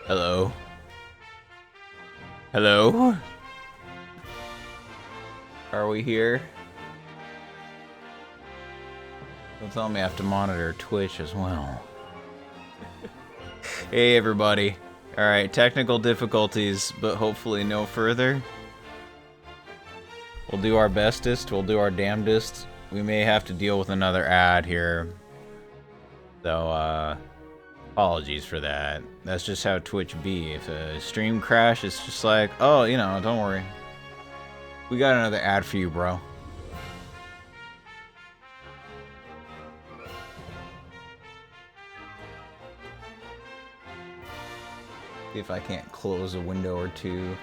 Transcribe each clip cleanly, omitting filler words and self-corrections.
Hello? Hello? Are we here? Don't tell me I have to monitor Twitch as well. Hey everybody. Alright, technical difficulties, but hopefully no further. We'll do our bestest, we'll do our damnedest. We may have to deal with another ad here. So, apologies for that. That's just how Twitch be. If a stream crash, it's just like, oh, you know, don't worry. We got another ad for you, bro. See if I can't close a window or two.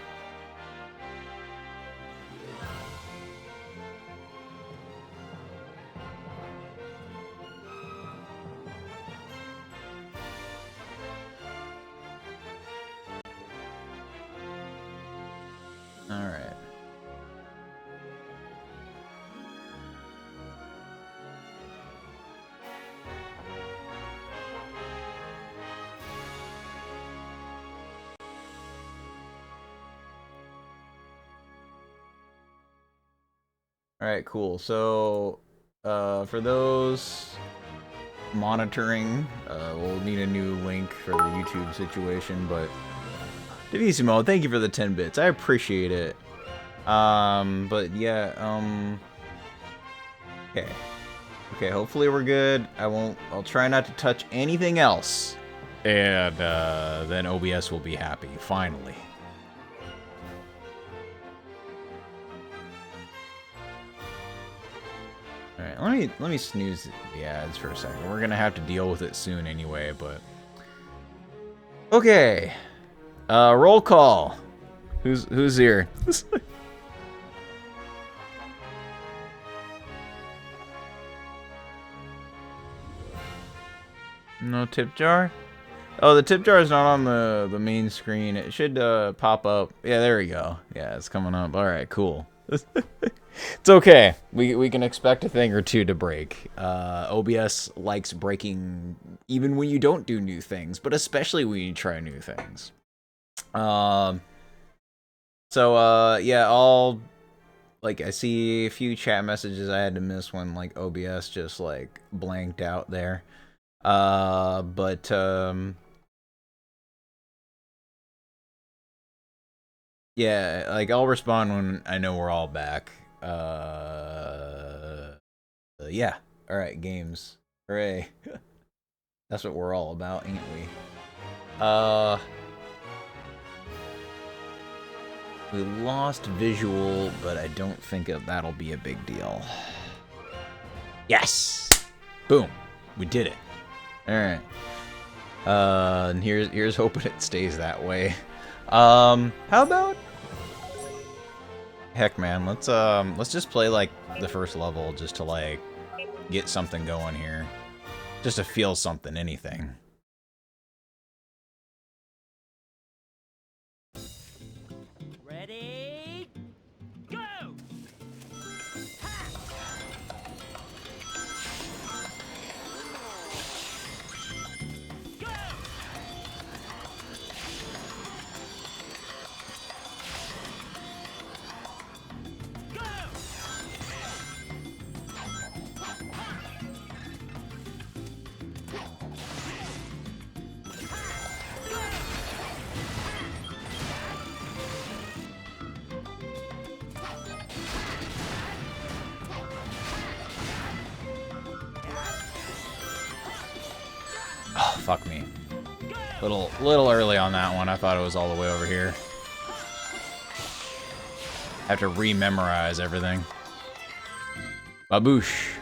Alright. Alright, cool. So, for those monitoring, we'll need a new link for the YouTube situation, but Devissimo, thank you for the 10 bits. I appreciate it. But yeah, okay. Okay, hopefully we're good. I'll try not to touch anything else. And, then OBS will be happy, finally. Alright, let me snooze the ads for a second. We're gonna have to deal with it soon anyway, but... Okay. Roll call. Who's here? No tip jar? Oh, the tip jar is not on the main screen. It should pop up. Yeah, there we go. Yeah, it's coming up. Alright, cool. It's okay. We can expect a thing or two to break. OBS likes breaking even when you don't do new things, but especially when you try new things. Yeah, I see a few chat messages I had to miss when, like, OBS just, like, blanked out there. Yeah, like, I'll respond when I know we're all back. Yeah. Alright, games. Hooray. That's what we're all about, ain't we? We lost visual, but I don't think that'll be a big deal. Yes! Boom. We did it. Alright. And here's hoping it stays that way. How about... Heck, man, let's just play, like, the first level just to, like, get something going here. Just to feel something, anything. Ready? Go! Go! Oh, fuck me. Little early on that one. I thought it was all the way over here. Have to re-memorize everything. Baboosh.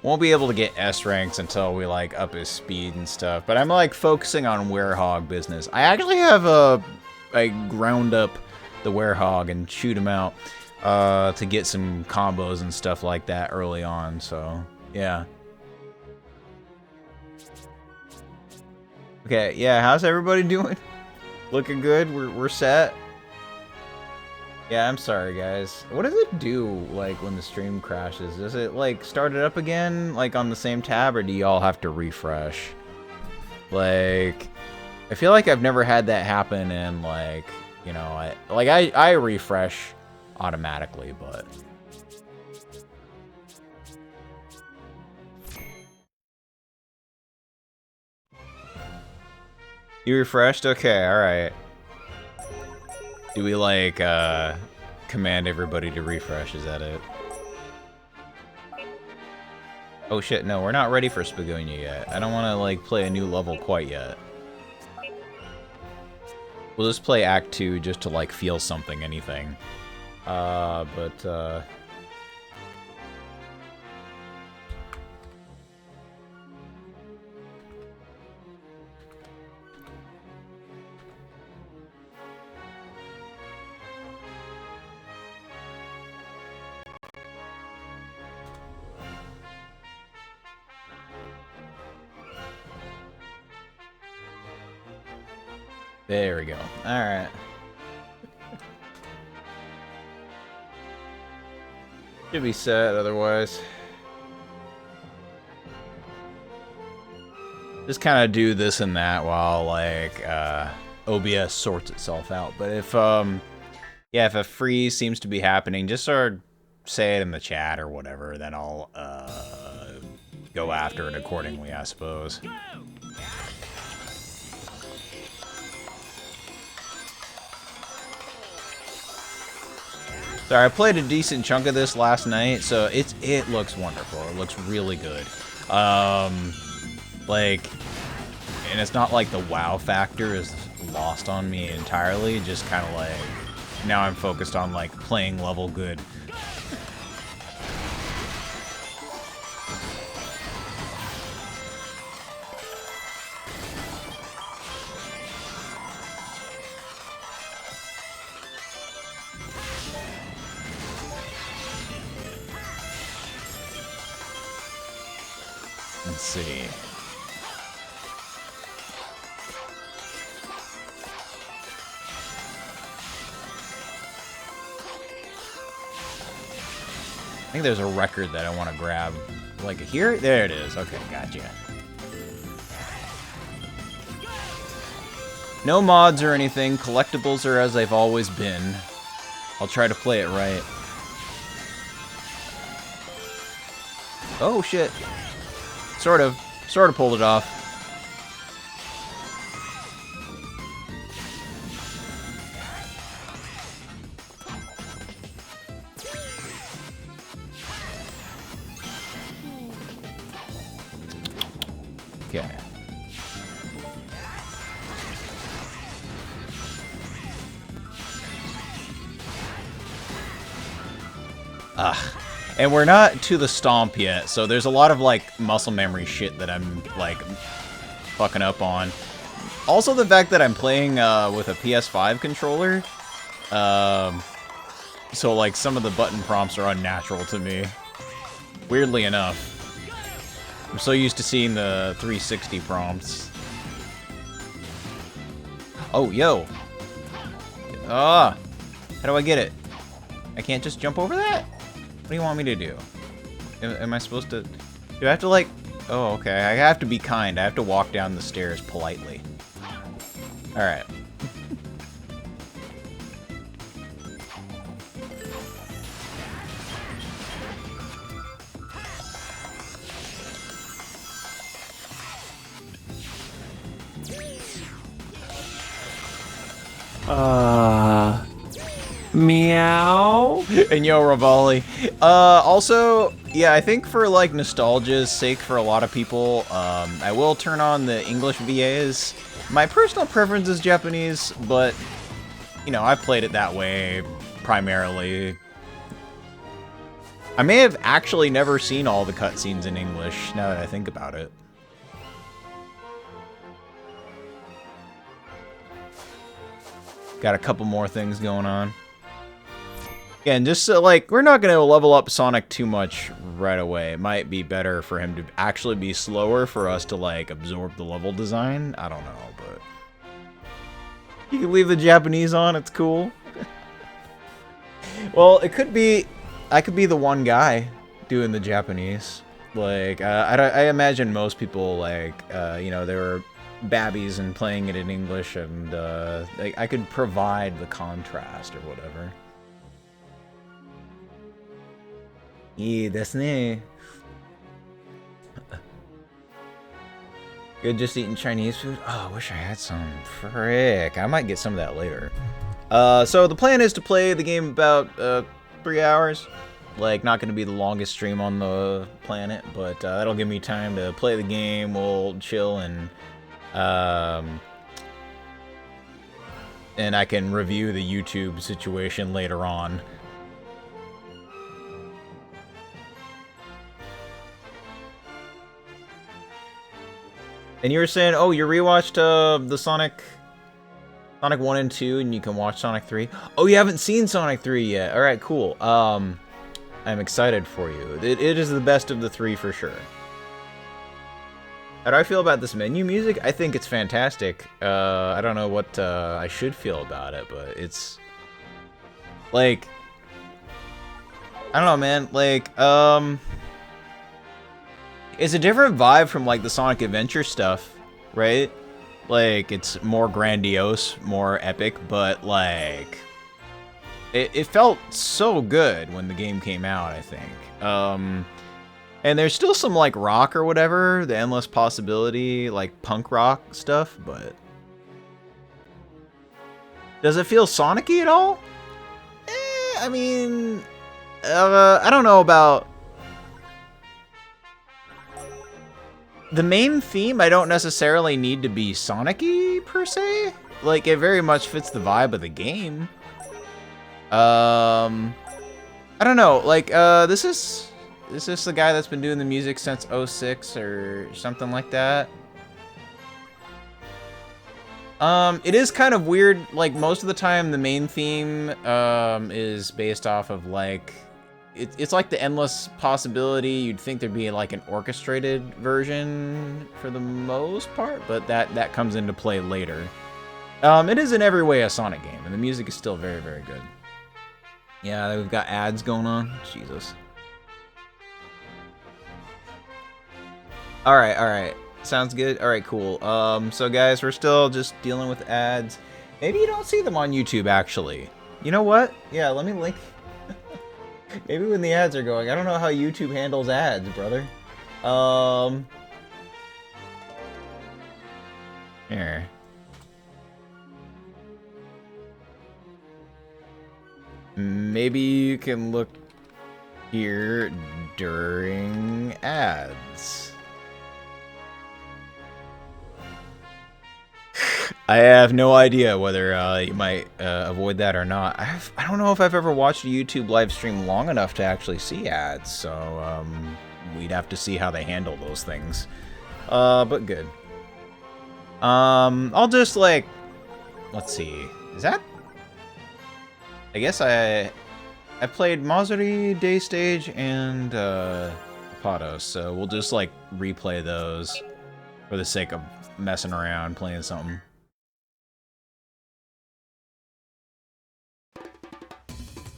Won't be able to get S ranks until we, like, up his speed and stuff. But I'm, like, focusing on werehog business. I actually have I ground up the werehog and shoot him out to get some combos and stuff like that early on. So, yeah. Okay, yeah, how's everybody doing? Looking good? We're set? Yeah, I'm sorry, guys. What does it do, like, when the stream crashes? Does it, like, start it up again, like, on the same tab, or do y'all have to refresh? Like, I feel like I've never had that happen, and, like, you know, I refresh automatically, but... You refreshed? Okay, alright. Do we, like, command everybody to refresh? Is that it? Oh shit, no, we're not ready for Spagonia yet. I don't want to, like, play a new level quite yet. We'll just play Act 2 just to, like, feel something, anything. There we go. Alright. Should be set otherwise. Just kind of do this and that while, like, OBS sorts itself out. But if, yeah, if a freeze seems to be happening, just sort of say it in the chat or whatever, then I'll, go after it accordingly, I suppose. Sorry, I played a decent chunk of this last night, so it looks wonderful. It looks really good. Like, and it's not like the wow factor is lost on me entirely, just kind of like, now I'm focused on, like, playing level good. Let's see. I think there's a record that I want to grab. Like, here? There it is. Okay, gotcha. No mods or anything. Collectibles are as they've always been. I'll try to play it right. Oh, shit. Sort of pulled it off. Okay. And we're not to the stomp yet, so there's a lot of, like, muscle memory shit that I'm, like, fucking up on. Also the fact that I'm playing with a PS5 controller, so, like, some of the button prompts are unnatural to me. Weirdly enough. I'm so used to seeing the 360 prompts. Oh, yo! Ah! How do I get it? I can't just jump over that? What do you want me to do? Am I supposed to... Do I have to, like... Oh, okay. I have to be kind. I have to walk down the stairs politely. Alright. Meow. And yo, Rivali. Also, yeah, I think for, like, nostalgia's sake for a lot of people, I will turn on the English VAs. My personal preference is Japanese, but, you know, I've played it that way primarily. I may have actually never seen all the cutscenes in English, now that I think about it. Got a couple more things going on. Again, just so, like, we're not going to level up Sonic too much right away. It might be better for him to actually be slower for us to, like, absorb the level design. I don't know, but... You can leave the Japanese on, it's cool. Well, it could be. I could be the one guy doing the Japanese. Like, I imagine most people, like, you know, they were babbies and playing it in English, and like, I could provide the contrast or whatever. いいですね. Good, just eating Chinese food? Oh, I wish I had some. Frick. I might get some of that later. So the plan is to play the game about 3 hours. Like, not going to be the longest stream on the planet, but that'll give me time to play the game, we'll chill, and I can review the YouTube situation later on. And you were saying, oh, you rewatched the Sonic 1 and 2, and you can watch Sonic 3. Oh, you haven't seen Sonic 3 yet. All right, cool. I'm excited for you. It is the best of the 3 for sure. How do I feel about this menu music? I think it's fantastic. I don't know what I should feel about it, but it's like, I don't know, man. Like, it's a different vibe from like the Sonic Adventure stuff, right? Like, it's more grandiose, more epic, but like, it felt so good when the game came out, I think. And there's still some like rock or whatever, the Endless Possibility, like punk rock stuff, but does it feel Sonic-y at all? I mean, I don't know about the main theme. I don't necessarily need to be Sonic-y per se. Like, it very much fits the vibe of the game. I don't know. Like, this is the guy that's been doing the music since 06 or something like that. It is kind of weird. Like, most of the time, the main theme is based off of like, it's like the Endless Possibility. You'd think there'd be like an orchestrated version for the most part, but that comes into play later. It is in every way a Sonic game, and the music is still very, very good. Yeah, we've got ads going on. Jesus. Alright. Sounds good. Alright, cool. So guys, we're still just dealing with ads. Maybe you don't see them on YouTube, actually. You know what? Yeah, let me link. Maybe when the ads are going. I don't know how YouTube handles ads, brother. Here. Maybe you can look here during ads. I have no idea whether you might avoid that or not. I don't know if I've ever watched a YouTube live stream long enough to actually see ads, so we'd have to see how they handle those things. But good. I'll just like, let's see. Is that? I guess I played Mazuri, Day Stage, and Patos, so we'll just like replay those for the sake of messing around, playing something.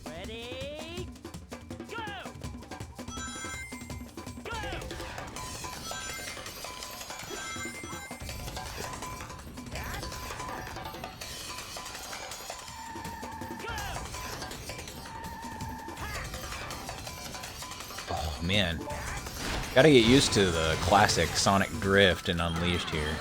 Ready? Go! Go! Oh man, gotta get used to the classic Sonic Drift and Unleashed here.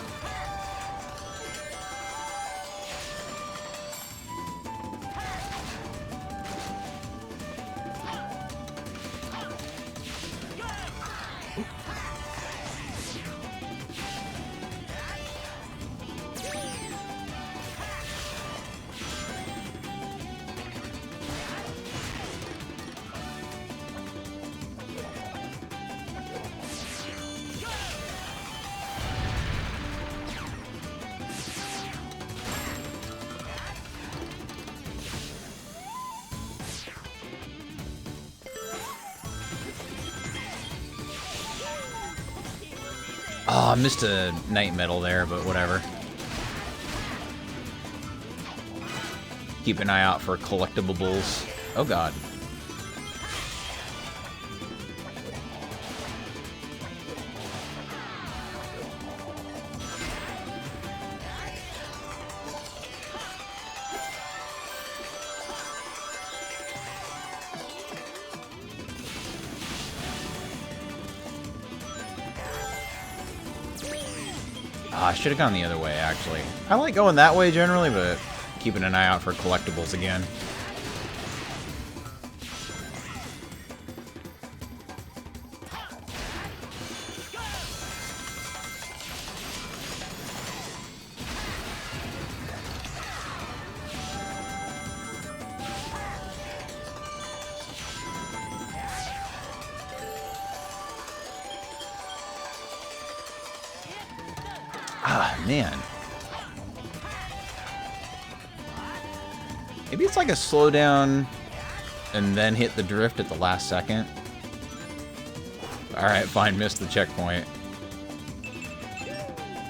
Oh, I missed a Night Metal there, but whatever. Keep an eye out for collectibles. Oh god. I should have gone the other way, actually. I like going that way generally, but keeping an eye out for collectibles again. Ah, man. Maybe it's like a slowdown and then hit the drift at the last second. Alright, fine, missed the checkpoint.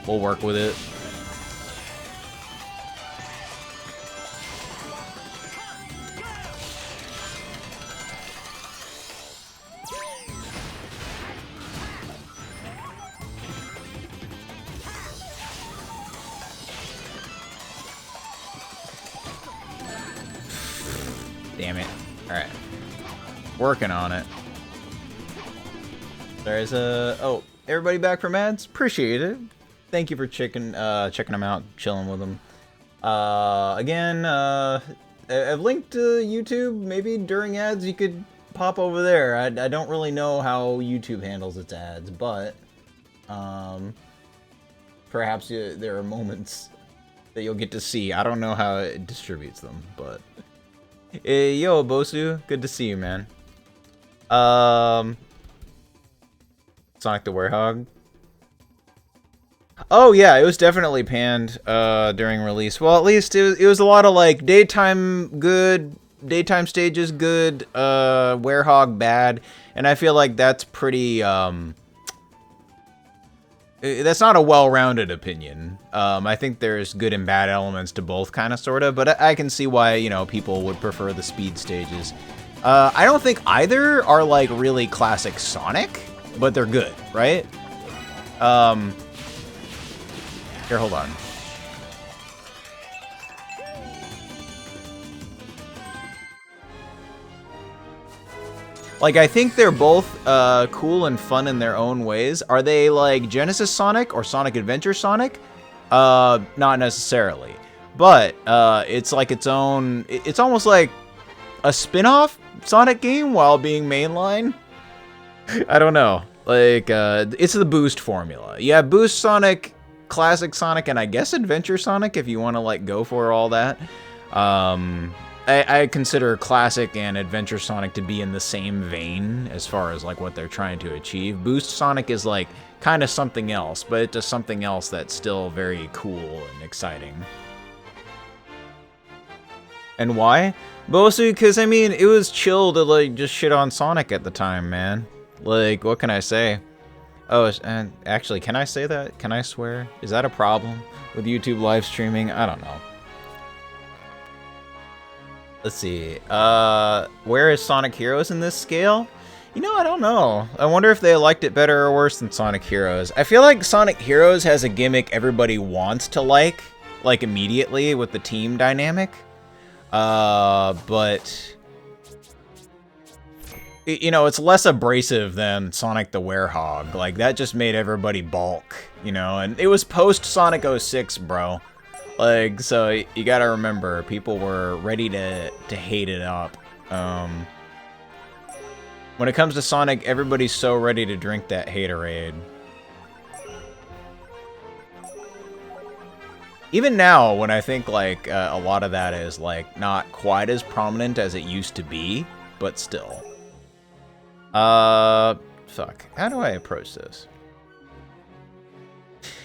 We'll work with it. Damn it. Alright. Working on it. There's a... Oh, everybody back from ads? Appreciate it. Thank you for checking them out, chilling with them. Again, I've linked to YouTube. Maybe during ads you could pop over there. I don't really know how YouTube handles its ads, but perhaps there are moments that you'll get to see. I don't know how it distributes them, but... Hey, yo, Bosu, good to see you, man. Sonic the Werehog. Oh yeah, it was definitely panned during release. Well, at least it was a lot of like daytime good, daytime stages good, Werehog bad, and I feel like that's pretty that's not a well-rounded opinion. I think there's good and bad elements to both, kind of, sort of, but I can see why, you know, people would prefer the speed stages. I don't think either are, like, really classic Sonic, but they're good, right? Here, hold on. Like, I think they're both cool and fun in their own ways. Are they like Genesis Sonic or Sonic Adventure Sonic? Not necessarily. But it's like its own... It's almost like a spin-off Sonic game while being mainline. I don't know. Like, it's the Boost formula. Yeah, Boost Sonic, Classic Sonic, and I guess Adventure Sonic if you want to, like, go for all that. I consider Classic and Adventure Sonic to be in the same vein as far as like what they're trying to achieve. Boost Sonic is like kind of something else, but it does something else that's still very cool and exciting. And why? Mostly because, I mean, it was chill to like just shit on Sonic at the time, man. Like, what can I say? Oh, and actually, can I say that? Can I swear? Is that a problem with YouTube live streaming? I don't know. Let's see, where is Sonic Heroes in this scale? You know, I don't know. I wonder if they liked it better or worse than Sonic Heroes. I feel like Sonic Heroes has a gimmick everybody wants to like immediately with the team dynamic. But... You know, it's less abrasive than Sonic the Werehog. Like, that just made everybody balk, you know? And it was post-Sonic 06, bro. Like, so you gotta remember, people were ready to hate it up. When it comes to Sonic, everybody's so ready to drink that haterade. Even now, when I think, like, a lot of that is, like, not quite as prominent as it used to be, but still. Fuck. How do I approach this?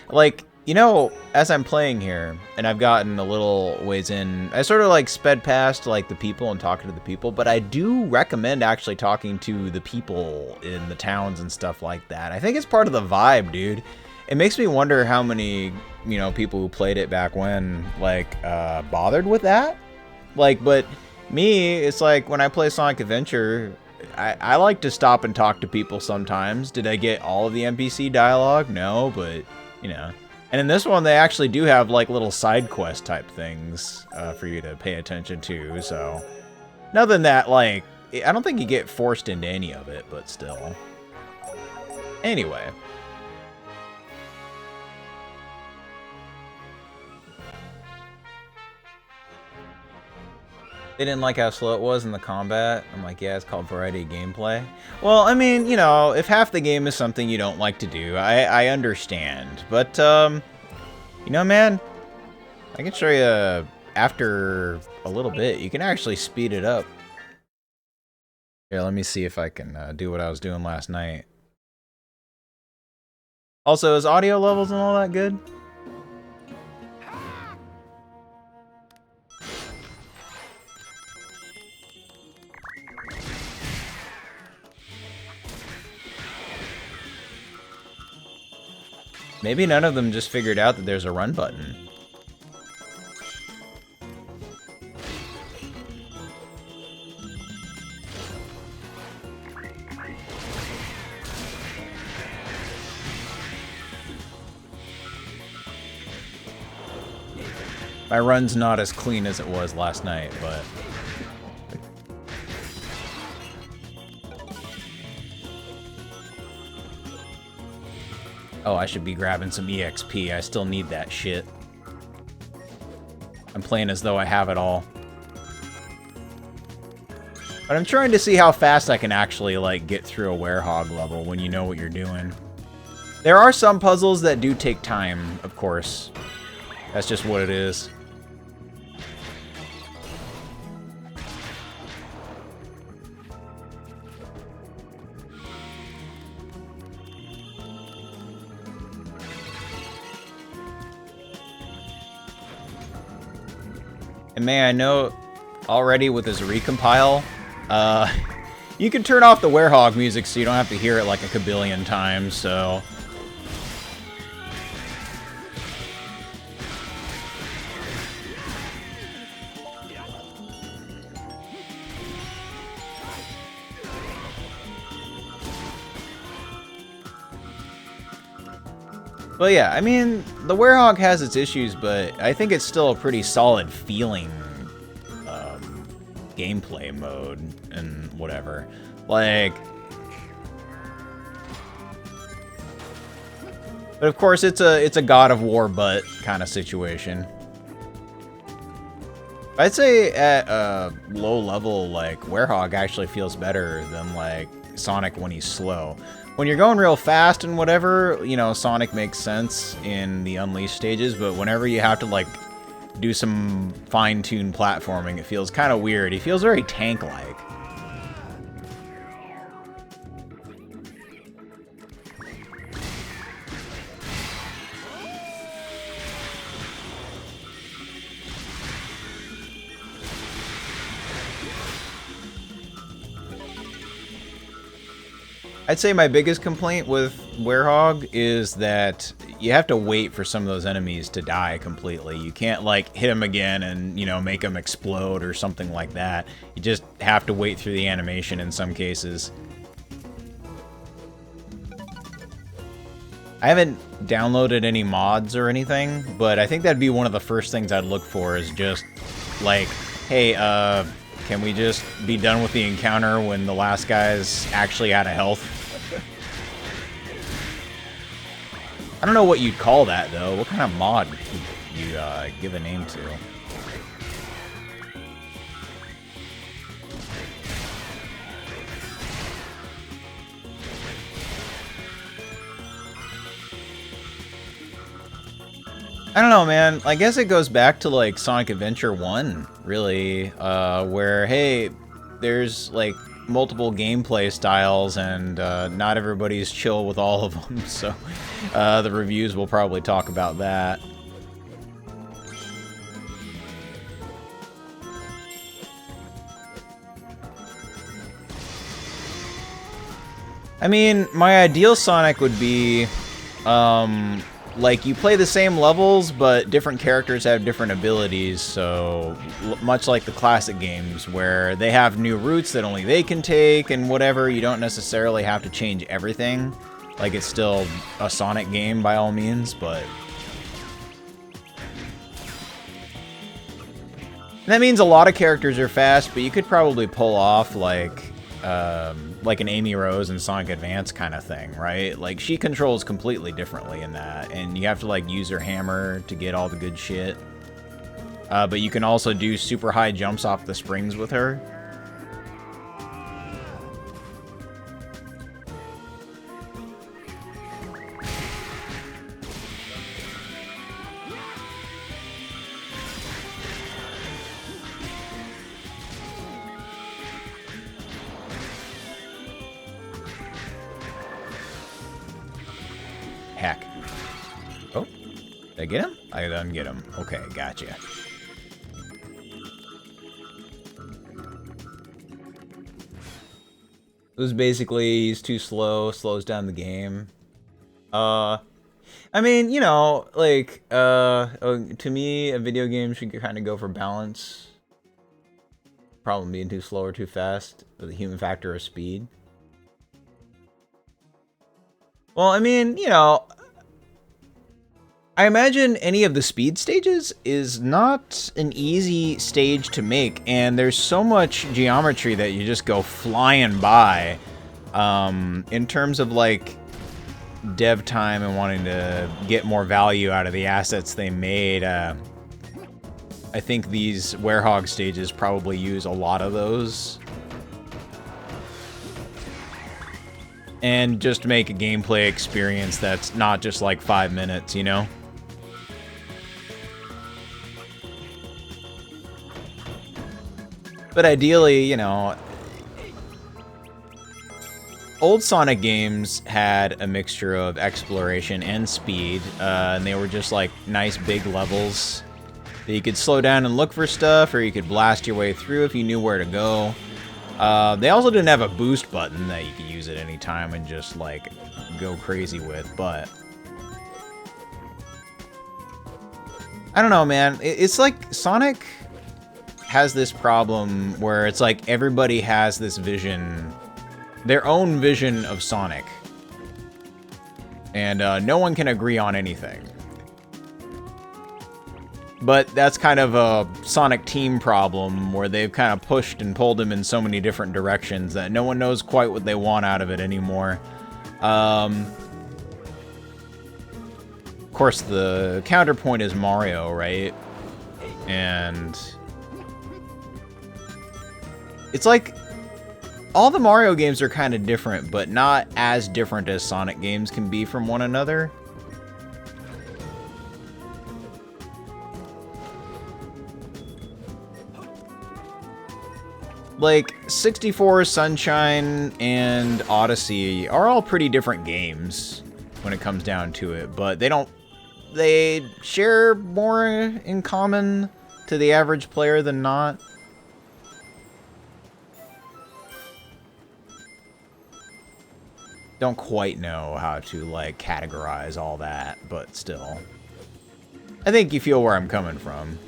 Like... You know, as I'm playing here, and I've gotten a little ways in, I sort of like sped past like the people and talking to the people, but I do recommend actually talking to the people in the towns and stuff like that. I think it's part of the vibe, dude. It makes me wonder how many, you know, people who played it back when, like, bothered with that. Like, but Me, it's like when I play Sonic Adventure, I like to stop and talk to people sometimes. Did I get all of the NPC dialogue? No, but, you know. And in this one, they actually do have, like, little side quest type things for you to pay attention to, so... Nothing that, like... I don't think you get forced into any of it, but still. Anyway. They didn't like how slow it was in the combat. I'm like, yeah, it's called variety of gameplay. Well, I mean, you know, if half the game is something you don't like to do, I understand. But, you know, man, I can show you after a little bit. You can actually speed it up. Here, let me see if I can do what I was doing last night. Also, is audio levels and all that good? Maybe none of them just figured out that there's a run button. My run's not as clean as it was last night, but... Oh, I should be grabbing some EXP. I still need that shit. I'm playing as though I have it all. But I'm trying to see how fast I can actually, like, get through a werehog level when you know what you're doing. There are some puzzles that do take time, of course. That's just what it is. And man, I know already with this recompile, you can turn off the werehog music so you don't have to hear it like a kabillion times, so... Well, yeah, I mean, the werehog has its issues, but I think it's still a pretty solid feeling gameplay mode and whatever. Like... But of course, it's a God of War butt kind of situation. I'd say at a low level, like, werehog actually feels better than, like, Sonic when he's slow. When you're going real fast and whatever, you know, Sonic makes sense in the Unleashed stages, but whenever you have to, like, do some fine-tuned platforming, it feels kind of weird. He feels very tank-like. I'd say my biggest complaint with werehog is that you have to wait for some of those enemies to die completely. You can't, like, hit them again and, you know, make them explode or something like that. You just have to wait through the animation in some cases. I haven't downloaded any mods or anything, but I think that'd be one of the first things I'd look for is just, like, hey, can we just be done with the encounter when the last guy's actually out of health? I don't know what you'd call that, though. What kind of mod would you give a name to? I don't know, man. I guess it goes back to, like, Sonic Adventure 1, really, where, hey, there's, like, multiple gameplay styles, and not everybody's chill with all of them, so the reviews will probably talk about that. I mean, my ideal Sonic would be, like, you play the same levels, but different characters have different abilities, so much like the classic games, where they have new routes that only they can take and whatever, you don't necessarily have to change everything. Like, it's still a Sonic game by all means, but... that means a lot of characters are fast, but you could probably pull off, like an Amy Rose in Sonic Advance kind of thing, right? Like, she controls completely differently in that, and you have to, like, use her hammer to get all the good shit. But you can also do super high jumps off the springs with her. Heck. Oh, did I get him? I didn't get him. Okay, gotcha. It was basically, he's too slow, slows down the game. I mean, you know, like, to me, a video game should kind of go for balance. Problem being too slow or too fast, with the human factor of speed. Well, I mean, you know, I imagine any of the speed stages is not an easy stage to make, and there's so much geometry that you just go flying by. In terms of, like, dev time and wanting to get more value out of the assets they made, I think these Werehog stages probably use a lot of those. And just make a gameplay experience that's not just like 5 minutes, you know? But ideally, you know, old Sonic games had a mixture of exploration and speed, and they were just like nice big levels that you could slow down and look for stuff, or you could blast your way through if you knew where to go. They also didn't have a boost button that you could use at any time and just, like, go crazy with, but... I don't know, man. It's like Sonic has this problem where it's like everybody has this vision, their own vision of Sonic. And no one can agree on anything. But that's kind of a Sonic team problem where they've kind of pushed and pulled him in so many different directions that no one knows quite what they want out of it anymore. Of course, the counterpoint is Mario, right? And it's like all the Mario games are kind of different, but not as different as Sonic games can be from one another. Like, 64, Sunshine, and Odyssey are all pretty different games when it comes down to it, but they share more in common to the average player than not. Don't quite know how to, like, categorize all that, but still. I think you feel where I'm coming from.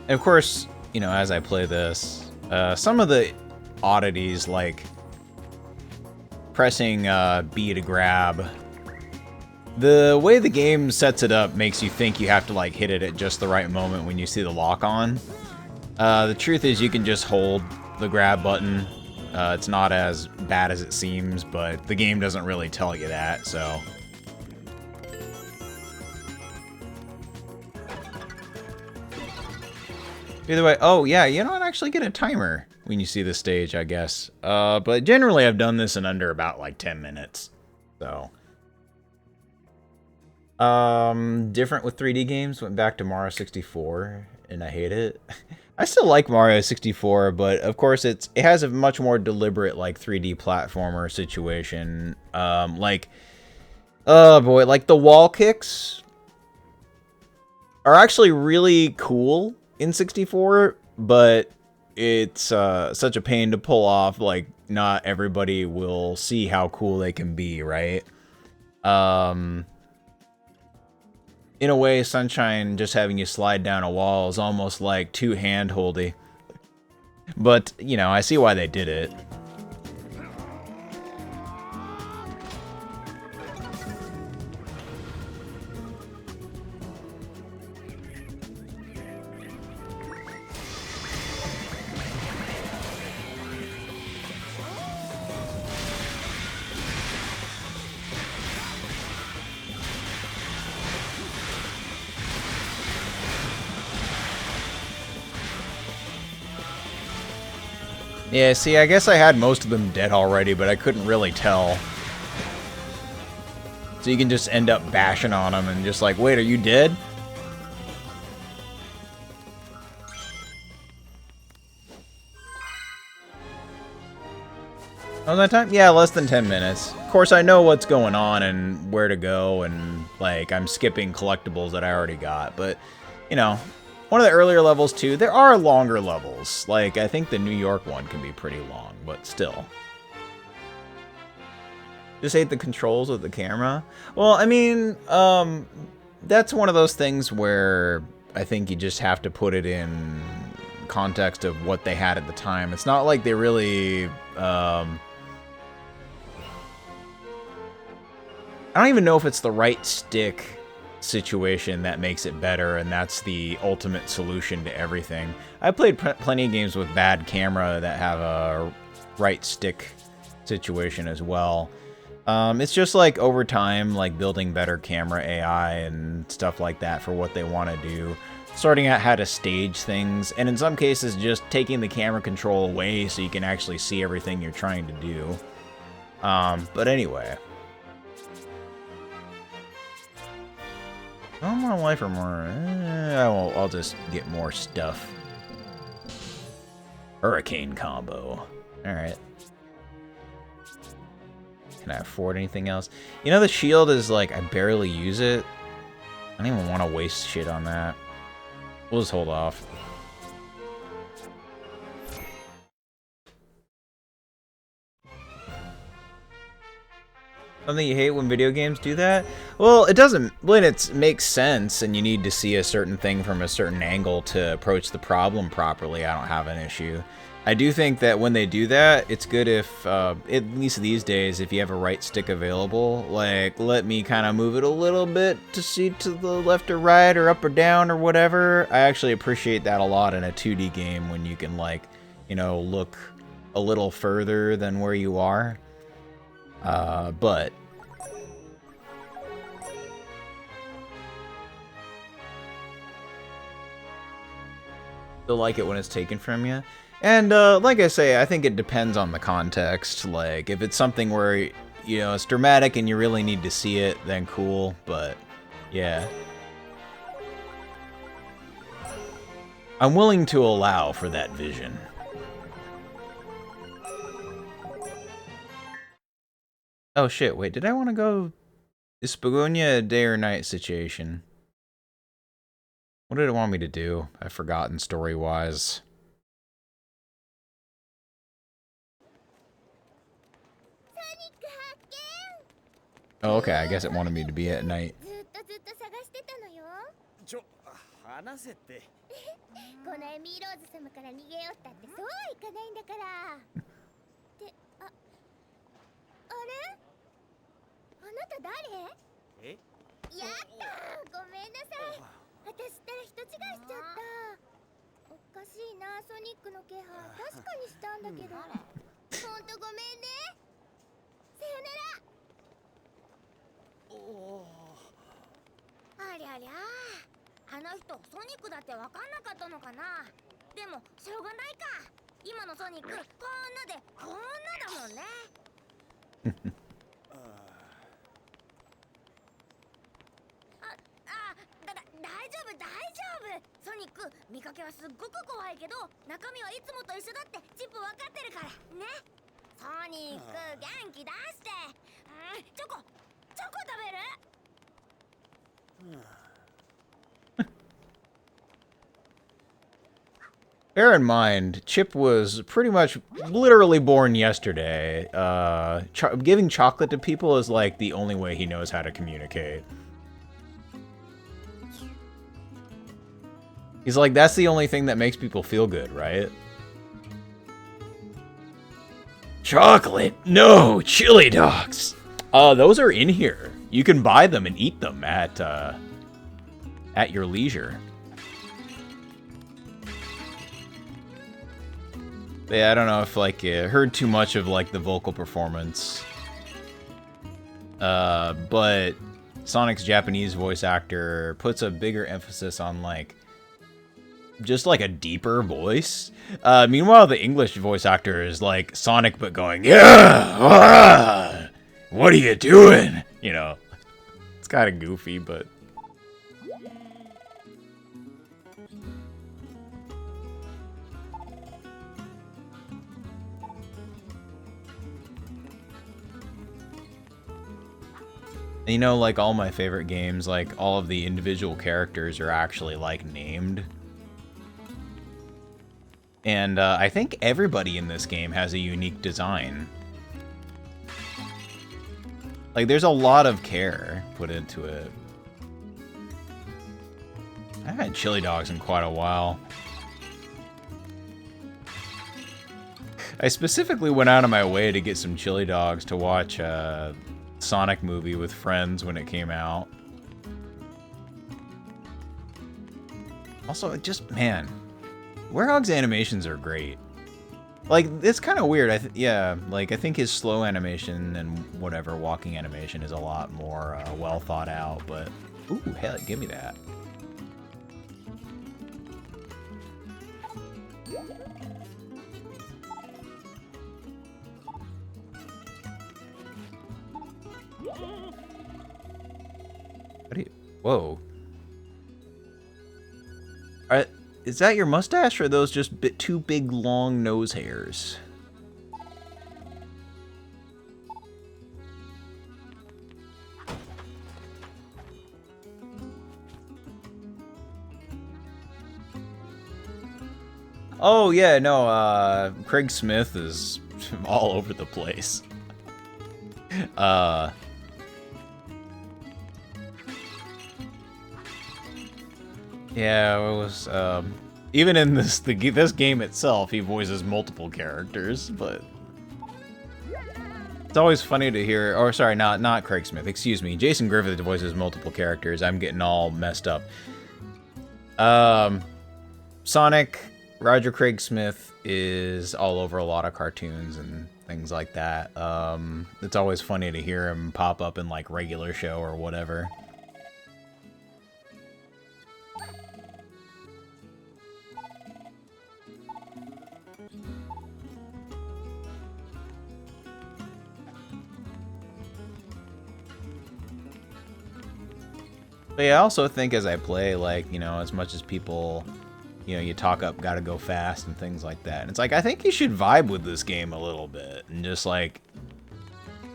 And of course, you know, as I play this, some of the oddities, like pressing B to grab, the way the game sets it up makes you think you have to, like, hit it at just the right moment when you see the lock on. The truth is you can just hold the grab button. It's not as bad as it seems, but the game doesn't really tell you that, so... Either way, oh yeah, you don't actually get a timer when you see the stage, I guess. But generally I've done this in under about like 10 minutes. So. Different with 3D games, went back to Mario 64. and I hate it. I still like Mario 64, but of course it has a much more deliberate like 3D platformer situation. Like, oh boy, like the wall kicks are actually really cool in 64, but it's such a pain to pull off. Like, not everybody will see how cool they can be, right? In a way, Sunshine just having you slide down a wall is almost like too hand-holdy. But, you know, I see why they did it. Yeah, see, I guess I had most of them dead already, but I couldn't really tell. So you can just end up bashing on them and just like, wait, are you dead? Oh, that time? Yeah, less than 10 minutes. Of course, I know what's going on and where to go, and like, I'm skipping collectibles that I already got, but, you know, one of the earlier levels, too, there are longer levels. Like, I think the New York one can be pretty long, but still. Just hate the controls with the camera. Well, I mean, that's one of those things where I think you just have to put it in context of what they had at the time. It's not like they really, I don't even know if it's the right stick situation that makes it better, and that's the ultimate solution to everything. I played plenty of games with bad camera that have a right stick situation as well. It's just like over time, like building better camera AI and stuff like that for what they want to do. Sorting out how to stage things, and in some cases just taking the camera control away so you can actually see everything you're trying to do. But anyway. I don't want a life or more. I'll just get more stuff. Hurricane combo. Alright. Can I afford anything else? You know, the shield is like, I barely use it. I don't even want to waste shit on that. We'll just hold off. Something you hate when video games do that? Well, it doesn't, when it makes sense and you need to see a certain thing from a certain angle to approach the problem properly, I don't have an issue. I do think that when they do that, it's good if, at least these days, if you have a right stick available, like, let me kind of move it a little bit to see to the left or right or up or down or whatever. I actually appreciate that a lot in a 2D game when you can, like, you know, look a little further than where you are. But still like it when it's taken from you. And like I say, I think it depends on the context. Like, if it's something where, you know, it's dramatic and you really need to see it, then cool. But yeah, I'm willing to allow for that vision. Oh shit, wait, did I want to go... Is Spagonia a day or night situation? What did it want me to do? I've forgotten story-wise. Oh, okay, I guess it wanted me to be at night. このエミーローズ様から逃げようったってそうはいかないんだから。ってあれ？あなた誰？え？やったー、ごめんなさい。私ったら人違いしちゃった。おかしいな、ソニックの気配確かにしたんだけど。ほんとごめんね。さよなら。ありゃりゃ。あの人ソニックだって分かんなかったのかな。でもしょうがないか。今のソニックこんなでこんなだもんね。大丈夫大丈夫。ソニック味けはすっごく怖いけど、中身はいつもと一緒だってチップ分かってるからね。ソニック、元気出して。チョコ食べる？ Bear in mind, Chip was pretty much literally born yesterday. Giving chocolate to people is like the only way he knows how to communicate. He's like, that's the only thing that makes people feel good, right? Chocolate? No, chili dogs. Those are in here. You can buy them and eat them at your leisure. Yeah, I don't know if, like, I heard too much of, like, the vocal performance. But Sonic's Japanese voice actor puts a bigger emphasis on, like, just, like, a deeper voice. Meanwhile, the English voice actor is, like, Sonic, but going, yeah! Ah, what are you doing? You know, it's kind of goofy, but... You know, like, all my favorite games, like, all of the individual characters are actually, like, named. And, I think everybody in this game has a unique design. Like, there's a lot of care put into it. I haven't had chili dogs in quite a while. I specifically went out of my way to get some chili dogs to watch, Sonic movie with friends when it came out. Also, just, man, Werehog's animations are great. Like, it's kind of weird. Yeah, like, I think his slow animation and whatever walking animation is a lot more well thought out, but ooh, hell, give me that. Whoa. Is that your mustache, or are those just two big, long nose hairs? Oh, yeah, no, Craig Smith is all over the place. Yeah, it was, even in this game itself, he voices multiple characters, but it's always funny to hear, or sorry, not Craig Smith, excuse me, Jason Griffith voices multiple characters. I'm getting all messed up. Sonic, Roger Craig Smith is all over a lot of cartoons and things like that. It's always funny to hear him pop up in, like, regular show or whatever. But yeah, I also think as I play, like, you know, as much as people, you know, you talk up, gotta go fast and things like that. And it's like, I think you should vibe with this game a little bit and just, like,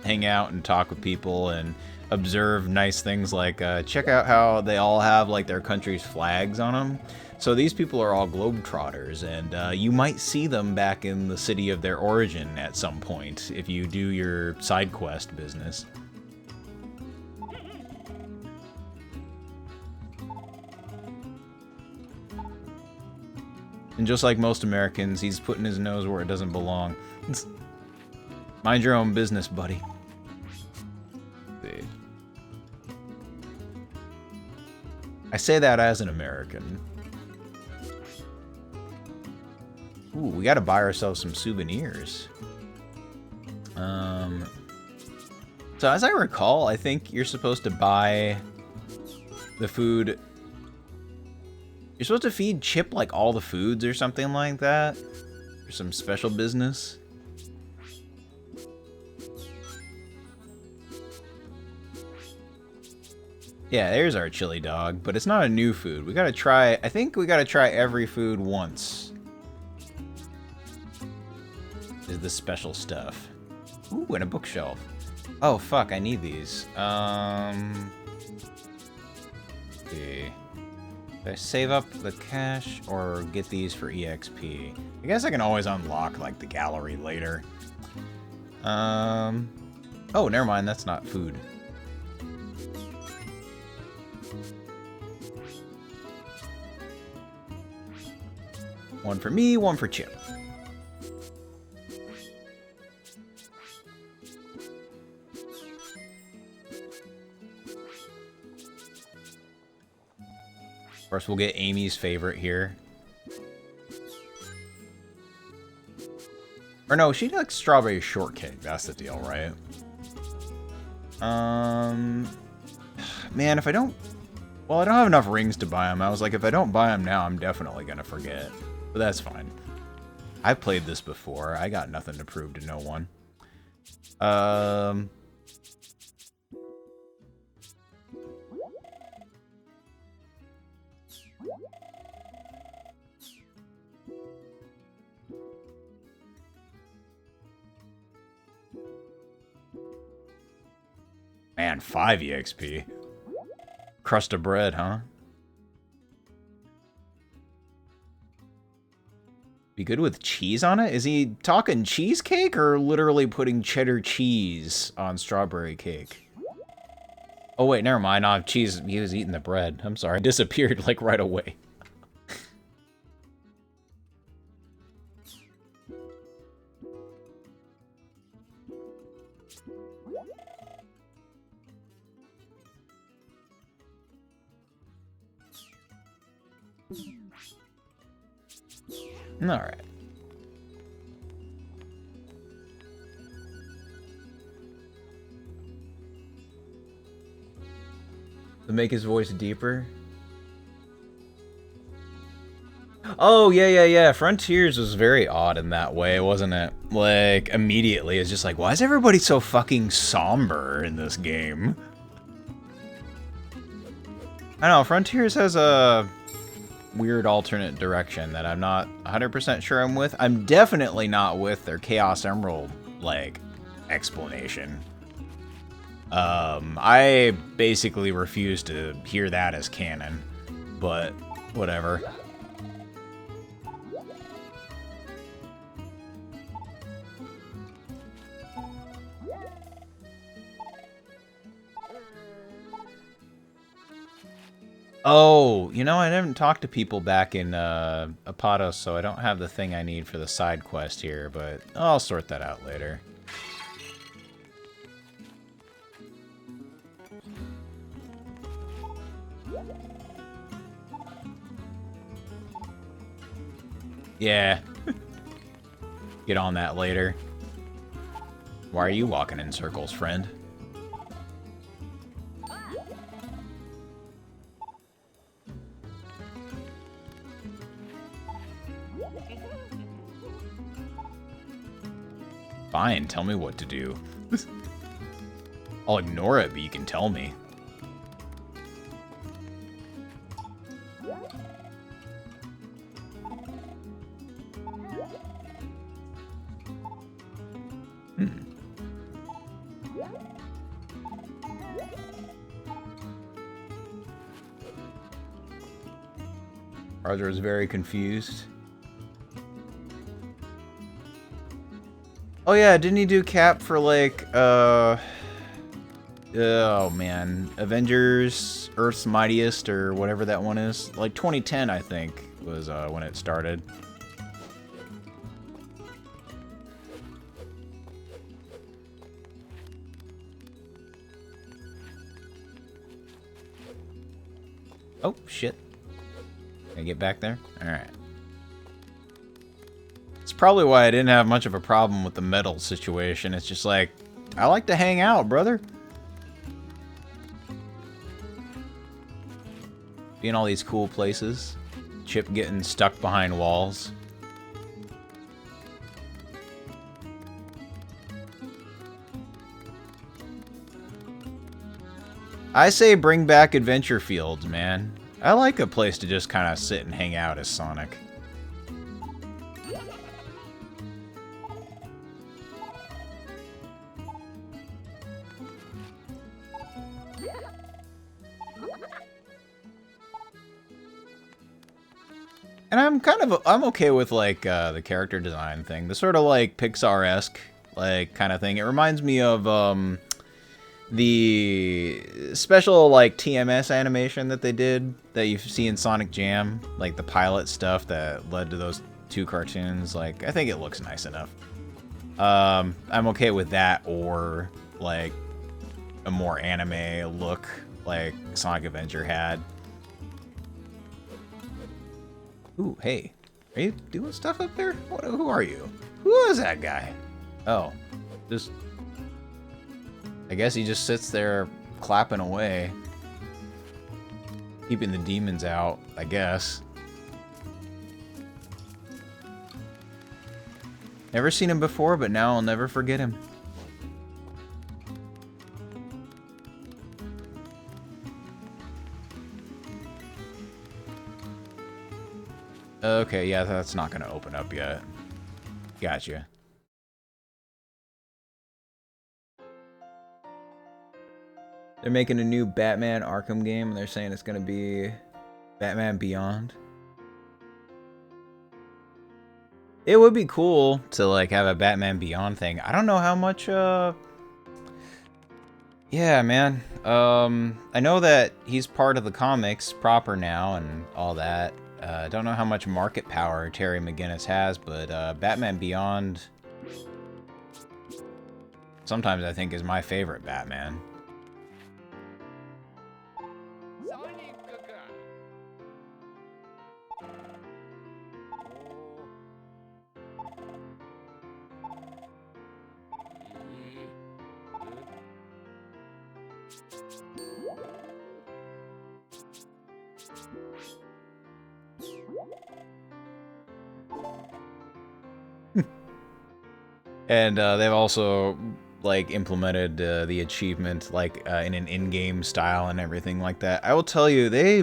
hang out and talk with people and observe nice things like, check out how they all have, like, their country's flags on them. So these people are all globetrotters, and you might see them back in the city of their origin at some point if you do your side quest business. And just like most Americans, he's putting his nose where it doesn't belong. Mind your own business, buddy. See. I say that as an American. Ooh, we gotta buy ourselves some souvenirs. So as I recall, I think you're supposed to buy the food. You're supposed to feed Chip, like, all the foods or something like that. For some special business. Yeah, there's our chili dog, but it's not a new food. We gotta try, I think we gotta try every food once. Is the special stuff. Ooh, and a bookshelf. Oh, fuck, I need these. See. Do I save up the cash or get these for EXP? I guess I can always unlock, like, the gallery later. Oh, never mind, that's not food. One for me, one for Chip. Of course, we'll get Amy's favorite here. Or no, she likes strawberry shortcake. That's the deal, right? Man, if I don't... Well, I don't have enough rings to buy them. I was like, if I don't buy them now, I'm definitely gonna forget. But that's fine. I've played this before. I got nothing to prove to no one. Man, 5 EXP. Crust of bread, huh? Be good with cheese on it? Is he talking cheesecake or literally putting cheddar cheese on strawberry cake? Oh wait, never mind. No, cheese. He was eating the bread. I'm sorry. Disappeared like right away. Alright. To make his voice deeper? Oh, yeah. Frontiers was very odd in that way, wasn't it? Like, immediately, it's just like, why is everybody so fucking somber in this game? I don't know, Frontiers has a weird alternate direction that I'm not 100% sure I'm with. I'm definitely not with their Chaos Emerald, like, explanation. I basically refuse to hear that as canon, but whatever. Oh, you know, I haven't talked to people back in Apatos, so I don't have the thing I need for the side quest here, but I'll sort that out later. Yeah. Get on that later. Why are you walking in circles, friend? Fine, tell me what to do. I'll ignore it, but you can tell me. Arthur is very confused. Oh yeah, didn't he do Cap for like, oh man, Avengers, Earth's Mightiest, or whatever that one is? Like 2010, I think, was when it started. Oh, shit. Can I get back there? Alright. It's probably why I didn't have much of a problem with the metal situation. It's just like, I like to hang out, brother. Be in all these cool places. Chip getting stuck behind walls. I say bring back adventure fields, man. I like a place to just kind of sit and hang out as Sonic. And I'm okay with like the character design thing, the sort of like Pixar-esque like kind of thing. It reminds me of the special like TMS animation that they did that you see in Sonic Jam, like the pilot stuff that led to those 2 cartoons. Like I think it looks nice enough. I'm okay with that, or like a more anime look like Sonic Adventure had. Ooh, hey. Are you doing stuff up there? Who are you? Who is that guy? Oh. Just... I guess he just sits there clapping away. Keeping the demons out, I guess. Never seen him before, but now I'll never forget him. Okay, yeah, that's not gonna open up yet. Gotcha. They're making a new Batman Arkham game, and they're saying it's gonna be Batman Beyond. It would be cool to like have a Batman Beyond thing. I don't know how much yeah, man. I know that he's part of the comics proper now and all that. I don't know how much market power Terry McGinnis has, but Batman Beyond sometimes I think is my favorite Batman. And they've also like implemented the achievement like in an in-game style and everything like that. I will tell you, they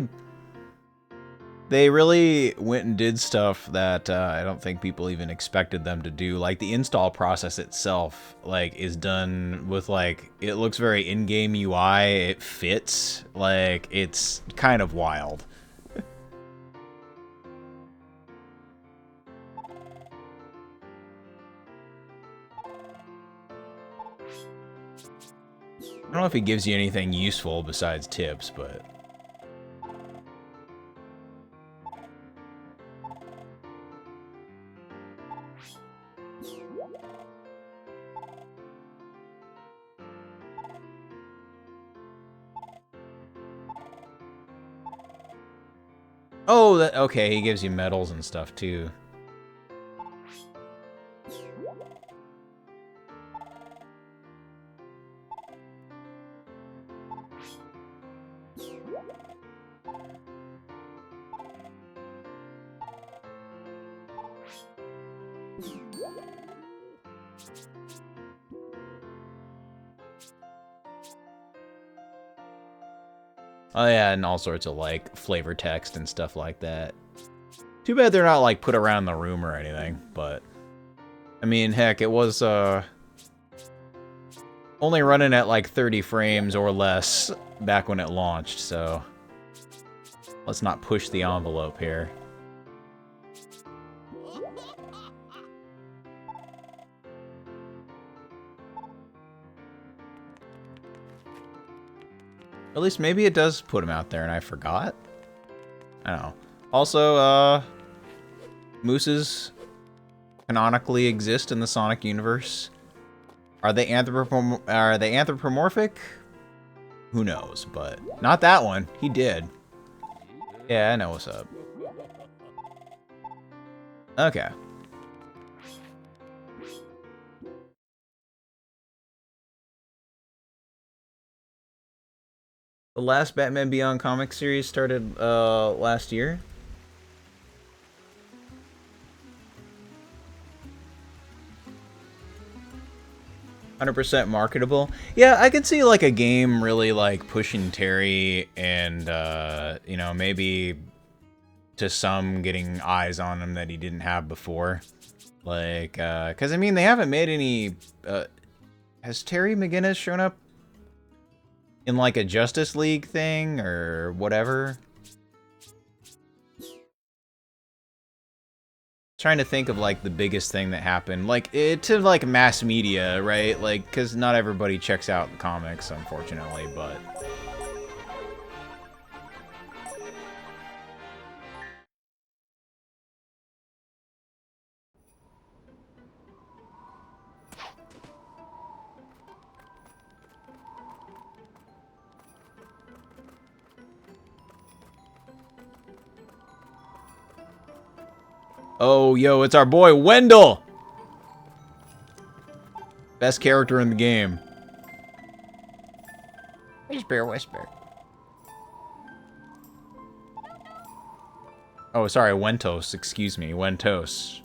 really went and did stuff that I don't think people even expected them to do. Like the install process itself, like is done with like it looks very in-game UI. It fits, like it's kind of wild. I don't know if he gives you anything useful besides tips, but... Oh, okay, he gives you medals and stuff too. Oh yeah, and all sorts of like flavor text and stuff like that. Too bad they're not like put around the room or anything, but I mean, heck, it was only running at like 30 frames or less back when it launched, so let's not push the envelope here. At least maybe it does put him out there and I forgot. I don't know. Also, mooses canonically exist in the Sonic universe. Are they anthropomorphic? Who knows, but not that one. He did. Yeah, I know what's up. Okay. The last Batman Beyond comic series started last year. 100% marketable. Yeah, I could see like a game really like pushing Terry and you know, maybe to some getting eyes on him that he didn't have before. Like cuz I mean, they haven't made any has Terry McGinnis shown up in like a Justice League thing or whatever? Trying to think of like the biggest thing that happened, like to like mass media, right? Like, because not everybody checks out comics, unfortunately, but oh, yo, it's our boy Wendell, best character in the game. Whisper, whisper. Oh, sorry, Wentos. Excuse me, Wentos.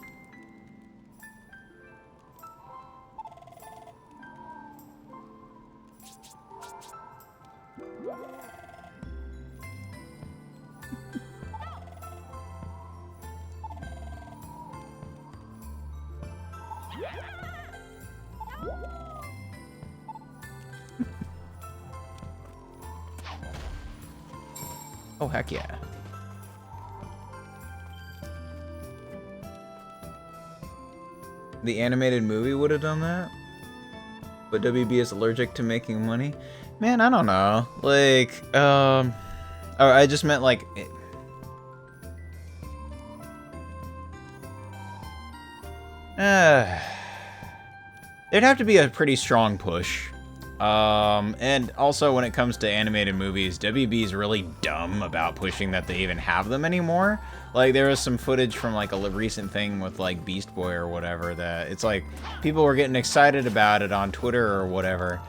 Oh, heck yeah. The animated movie would have done that? But WB is allergic to making money? Man, I don't know. Like, oh, I just meant like... There'd have to be a pretty strong push. And also when it comes to animated movies, WB's really dumb about pushing that they even have them anymore. Like, there was some footage from, like, a recent thing with, like, Beast Boy or whatever that it's like people were getting excited about it on Twitter or whatever.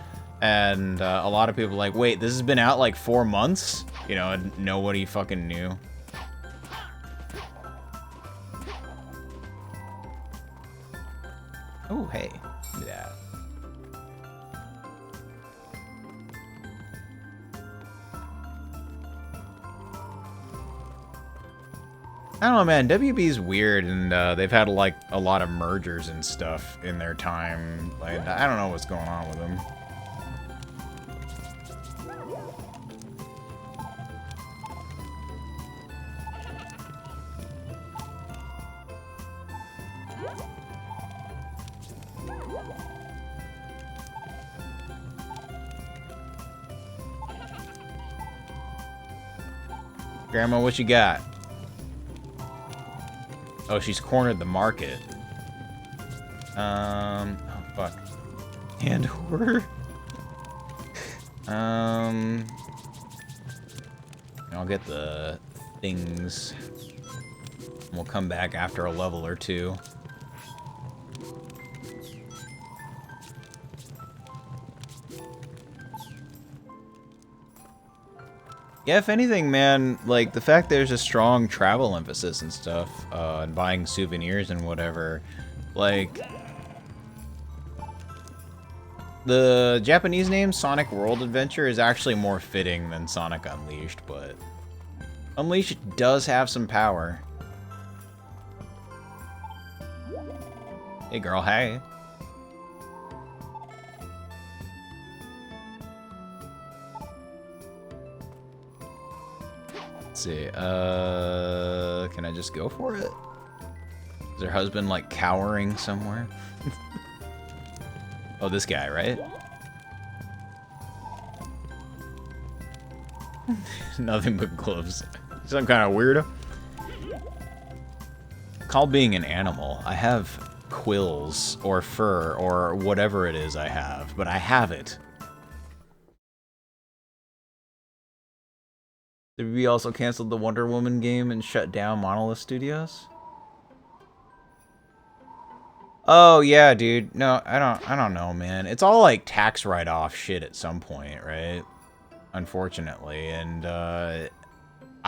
And a lot of people were like, wait, this has been out, like, 4 months? You know, and nobody fucking knew. Oh, hey. Look at that. I don't know, man. WB's weird, and they've had like a lot of mergers and stuff in their time. Like, I don't know what's going on with them. Grandma, what you got? Oh, she's cornered the market. Oh, fuck. Hand horror? I'll get the things. We'll come back after a level or two. Yeah, if anything, man, like, the fact there's a strong travel emphasis and stuff, and buying souvenirs and whatever, like, the Japanese name, Sonic World Adventure, is actually more fitting than Sonic Unleashed, but Unleashed does have some power. Hey, girl, hey. Let's see, can I just go for it? Is her husband, like, cowering somewhere? Oh, this guy, right? Nothing but gloves. Some kind of weirdo. Called being an animal. I have quills, or fur, or whatever it is I have, but I have it. We also canceled the Wonder Woman game and shut down Monolith Studios. Oh yeah, dude. No, I don't know, man. It's all like tax write-off shit at some point, right? Unfortunately, and I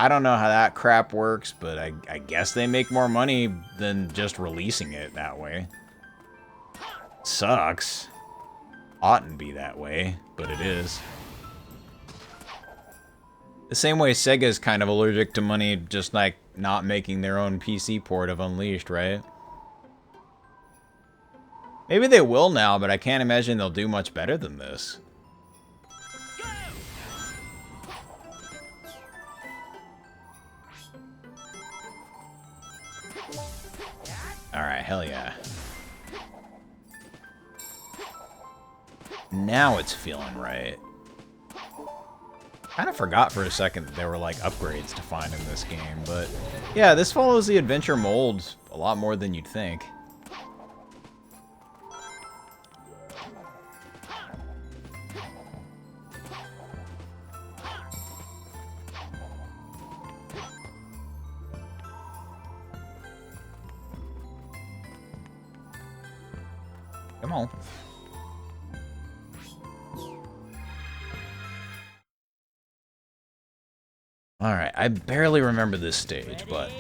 don't know how that crap works, but I guess they make more money than just releasing it that way. Sucks. oughtn't be that way, but it is. The same way Sega's kind of allergic to money, just like not making their own PC port of Unleashed, right? Maybe they will now, but I can't imagine they'll do much better than this. Alright, hell yeah. Now it's feeling right. Kind of forgot for a second that there were like upgrades to find in this game, but yeah, this follows the adventure mold a lot more than you'd think. Come on. Alright, I barely remember this stage, but...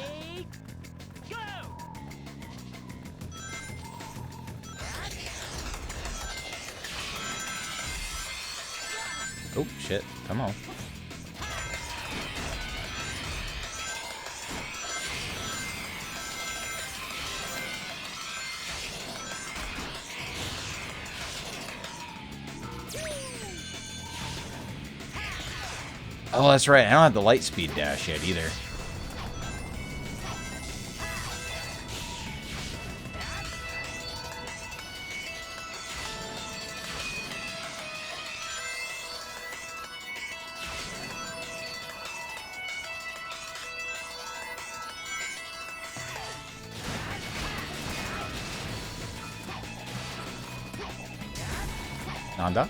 Oh, shit. Come on. Oh, that's right. I don't have the light speed dash yet either. Nanda?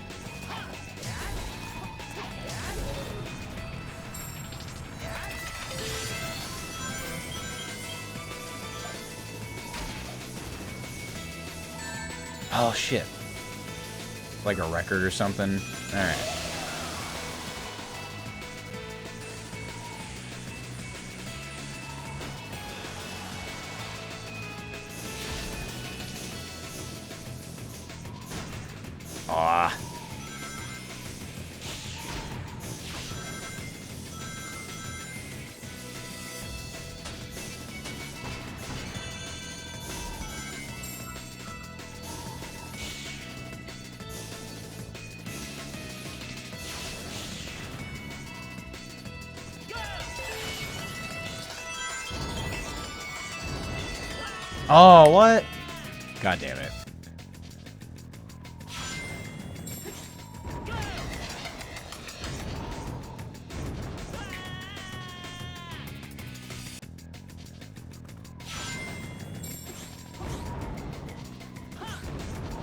Oh, shit. Like a record or something? Alright. Aw. Oh, what? God damn it.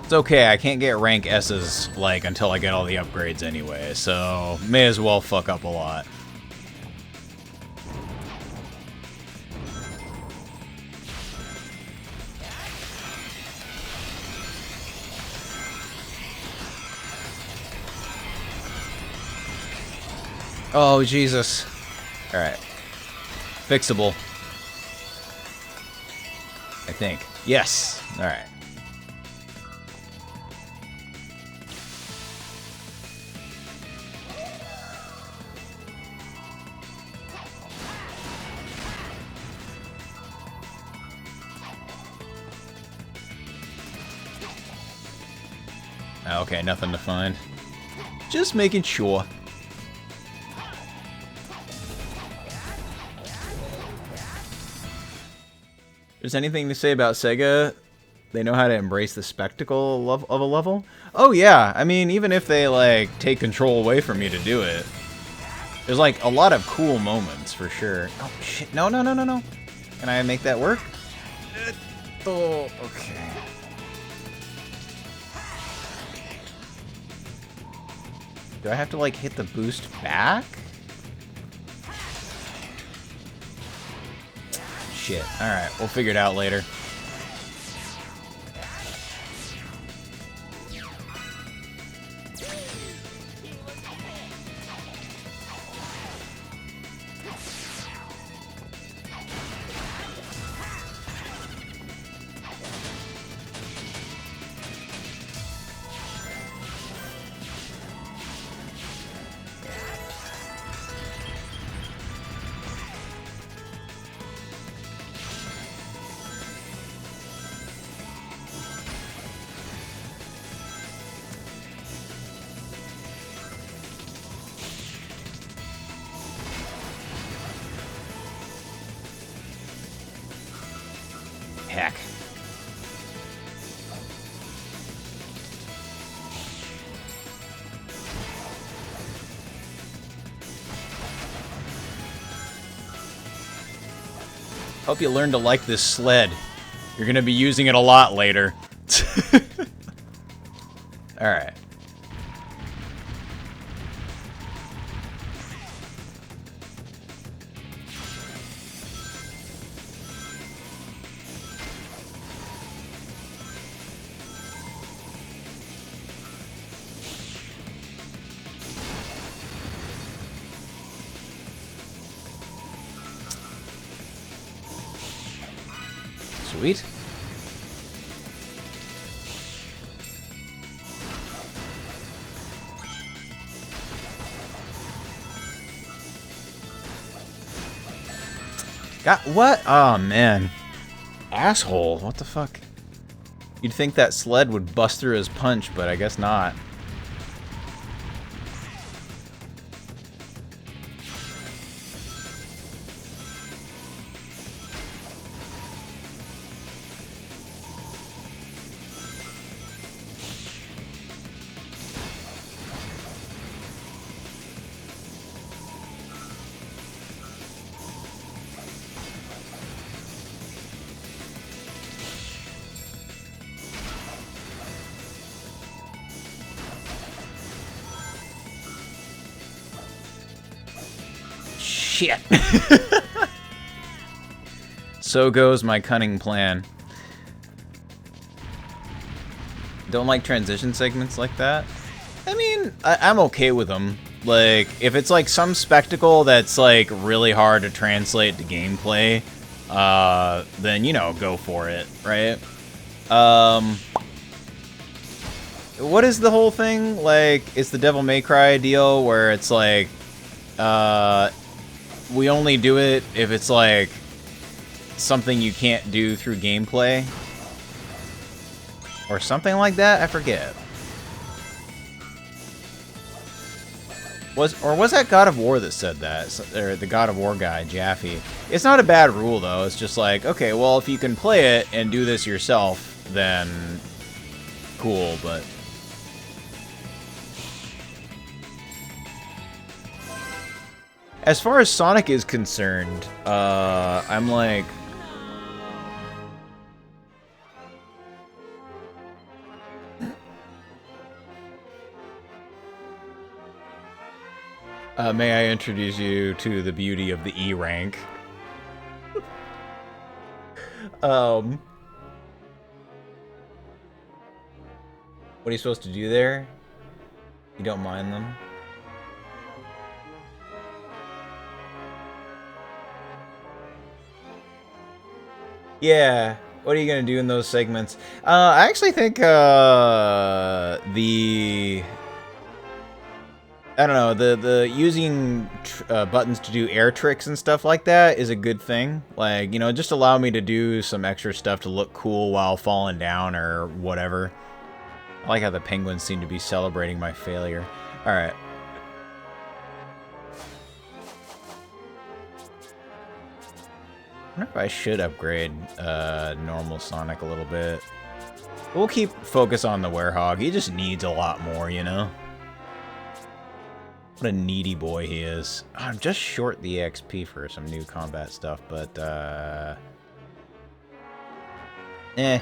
It's okay, I can't get rank S's, like, until I get all the upgrades anyway, so may as well fuck up a lot. Oh, Jesus. Alright. Fixable. I think. Yes! Alright. Okay, nothing to find. Just making sure. There's anything to say about Sega? They know how to embrace the spectacle of a level? Oh yeah, I mean, even if they, like, take control away from you to do it, there's, like, a lot of cool moments, for sure. Oh, shit. No, no, no, no, no. Can I make that work? Oh, okay. Do I have to, like, hit the boost back? Shit. Alright, we'll figure it out later. Hope you learn to like this sled. You're gonna be using it a lot later. Alright. Sweet. Got what? Oh man. Asshole. What the fuck? You'd think that sled would bust through his punch, but I guess not. Shit. So goes my cunning plan. Don't like transition segments like that? I mean, I'm okay with them. Like, if it's like some spectacle that's like really hard to translate to gameplay, then, you know, go for it, right? What is the whole thing? Like, it's the Devil May Cry deal where it's like, we only do it if it's like something you can't do through gameplay. Or something like that? I forget. Was that God of War that said that? Or the God of War guy, Jaffe. It's not a bad rule, though. It's just like, okay, well, if you can play it and do this yourself, then cool, but... As far as Sonic is concerned, I'm like... may I introduce you to the beauty of the E rank? What are you supposed to do there? You don't mind them? Yeah, what are you gonna do in those segments? I actually think I don't know, the using buttons to do air tricks and stuff like that is a good thing. Like, you know, just allow me to do some extra stuff to look cool while falling down or whatever. I like how the penguins seem to be celebrating my failure. Alright. I wonder if I should upgrade normal Sonic a little bit. We'll keep focus on the Werehog. He just needs a lot more, you know? What a needy boy he is. I'm just short the XP for some new combat stuff, but, eh.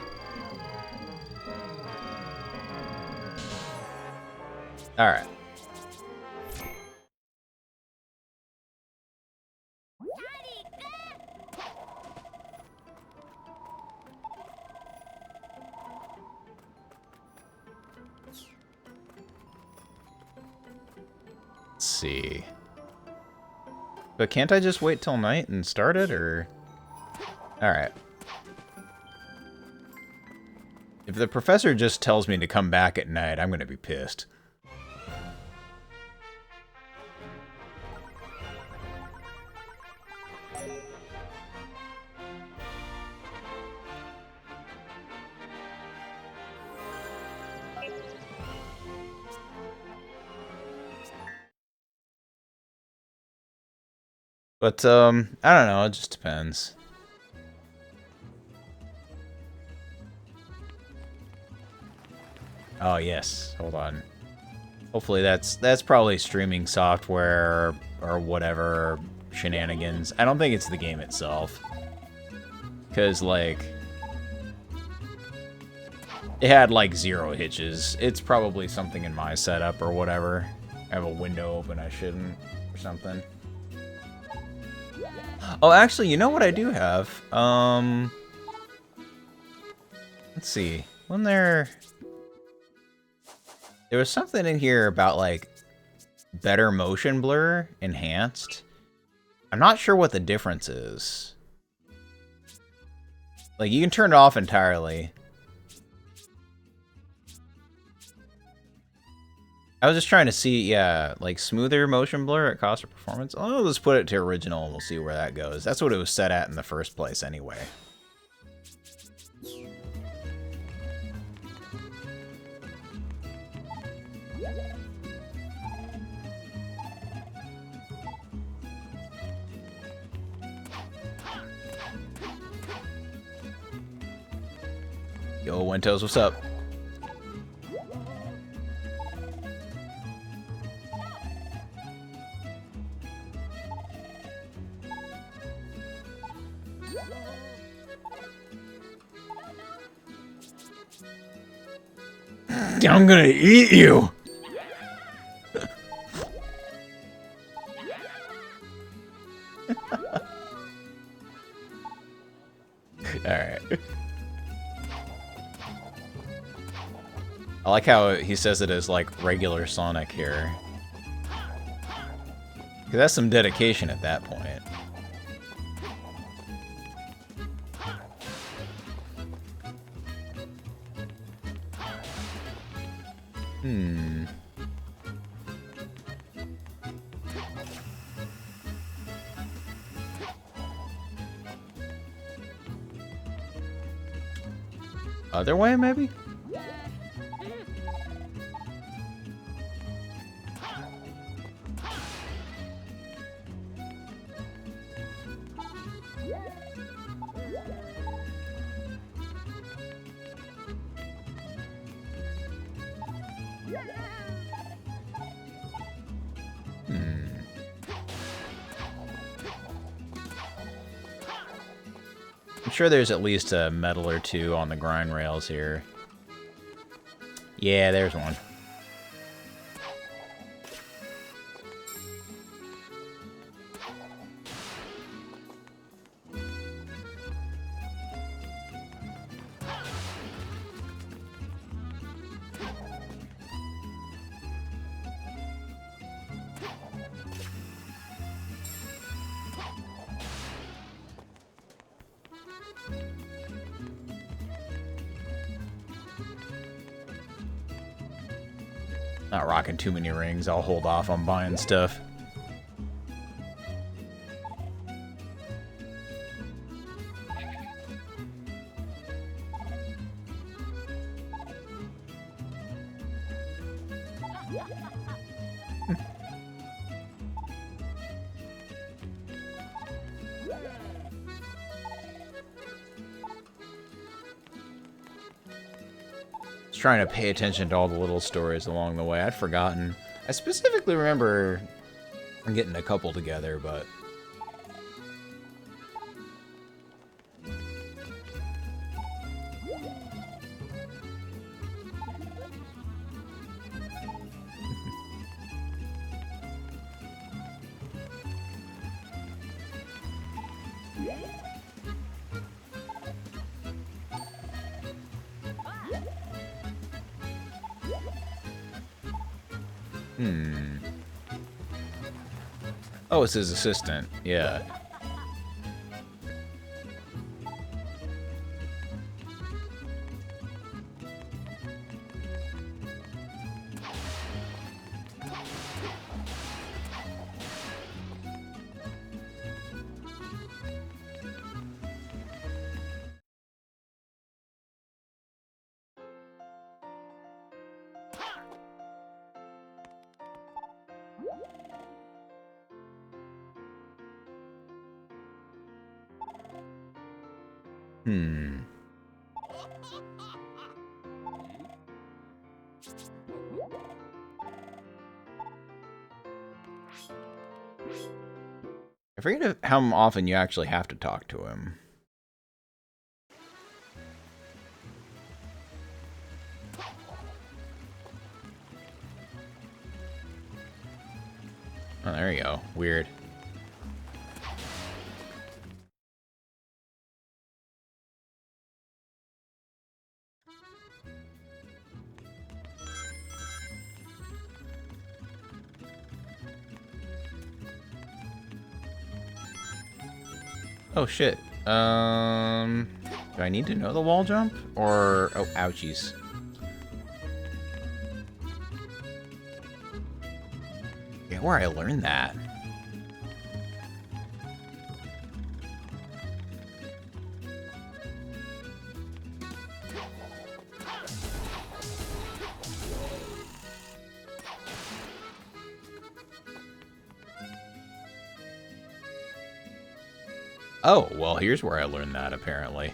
Alright. Let's see. But can't I just wait till night and start it, or? Alright. If the professor just tells me to come back at night, I'm gonna be pissed. But, I don't know, it just depends. Oh, yes. Hold on. Hopefully that's probably streaming software or whatever shenanigans. I don't think it's the game itself. Because, like, it had, like, 0 hitches. It's probably something in my setup or whatever. I have a window open I shouldn't or something. Oh, actually, you know what I do have? Let's see. When there was something in here about, like, better motion blur, enhanced. I'm not sure what the difference is. Like, you can turn it off entirely. I was just trying to see, yeah, like, smoother motion blur at cost of performance. Oh, let's put it to original and we'll see where that goes. That's what it was set at in the first place anyway. Yo, Wentos, what's up? I'm gonna eat you! Alright. I like how he says it as, like, regular Sonic here. Because that's some dedication at that point. Hmm. Other way, maybe? I'm sure there's at least a medal or two on the grind rails here. Yeah, there's one. Not rocking too many rings. I'll hold off on buying stuff. Trying to pay attention to all the little stories along the way. I'd forgotten. I specifically remember getting a couple together, but... Oh, it's his assistant. Yeah. I forget how often you actually have to talk to him. Oh, there you go. Weird. Oh shit. Do I need to know the wall jump? Or oh ouchies. Yeah, where I learned that. Oh, well, here's where I learned that, apparently.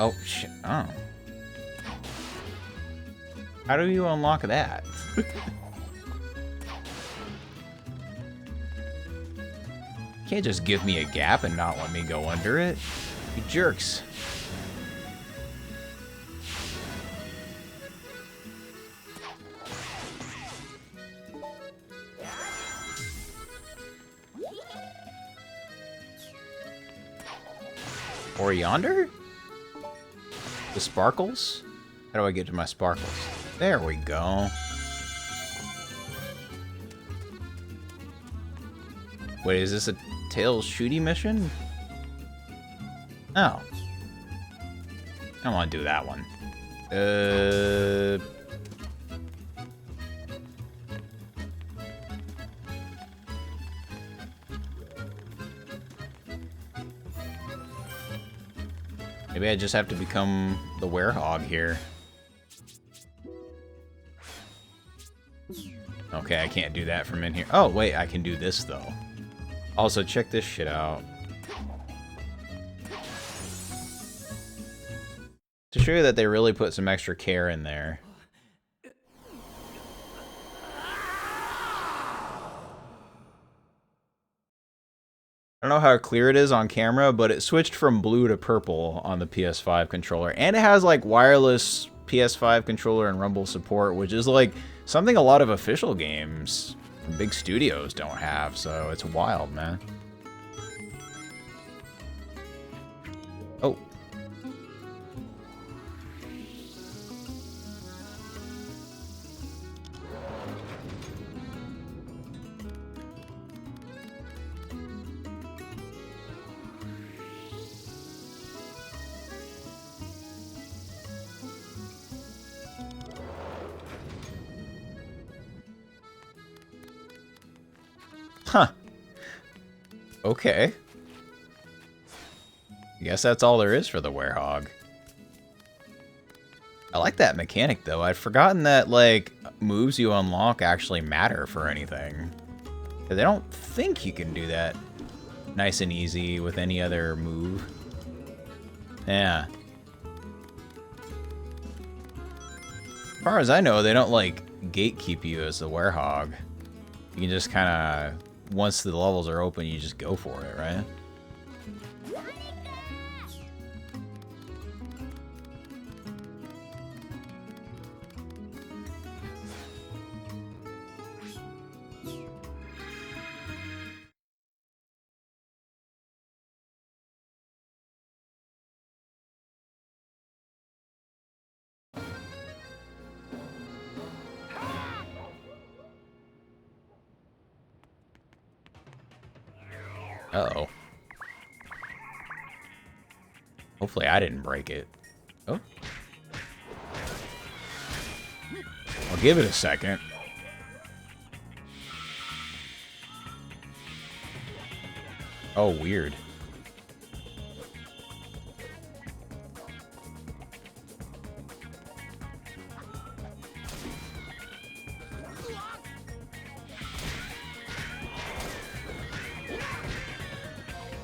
Oh, shit. Oh. How do you unlock that? Can't just give me a gap and not let me go under it. You jerks. Or yonder? The sparkles? How do I get to my sparkles? There we go. Wait, is this a Tails shooty mission? Oh. I don't want to do that one. Maybe I just have to become the werehog here. Okay, I can't do that from in here. Oh, wait, I can do this, though. Also, check this shit out. To show you that they really put some extra care in there. I don't know how clear it is on camera, but it switched from blue to purple on the PS5 controller. And it has, like, wireless PS5 controller and rumble support, which is, like, something a lot of official games from big studios don't have. So it's wild, man. Oh. Huh. Okay. I guess that's all there is for the werehog. I like that mechanic, though. I'd forgotten that, like, moves you unlock actually matter for anything. I don't think you can do that nice and easy with any other move. Yeah. As far as I know, they don't, like, gatekeep you as the werehog. You can just kind of... Once the levels are open, you just go for it, right? Uh-oh. Hopefully I didn't break it. Oh. I'll give it a second. Oh, weird.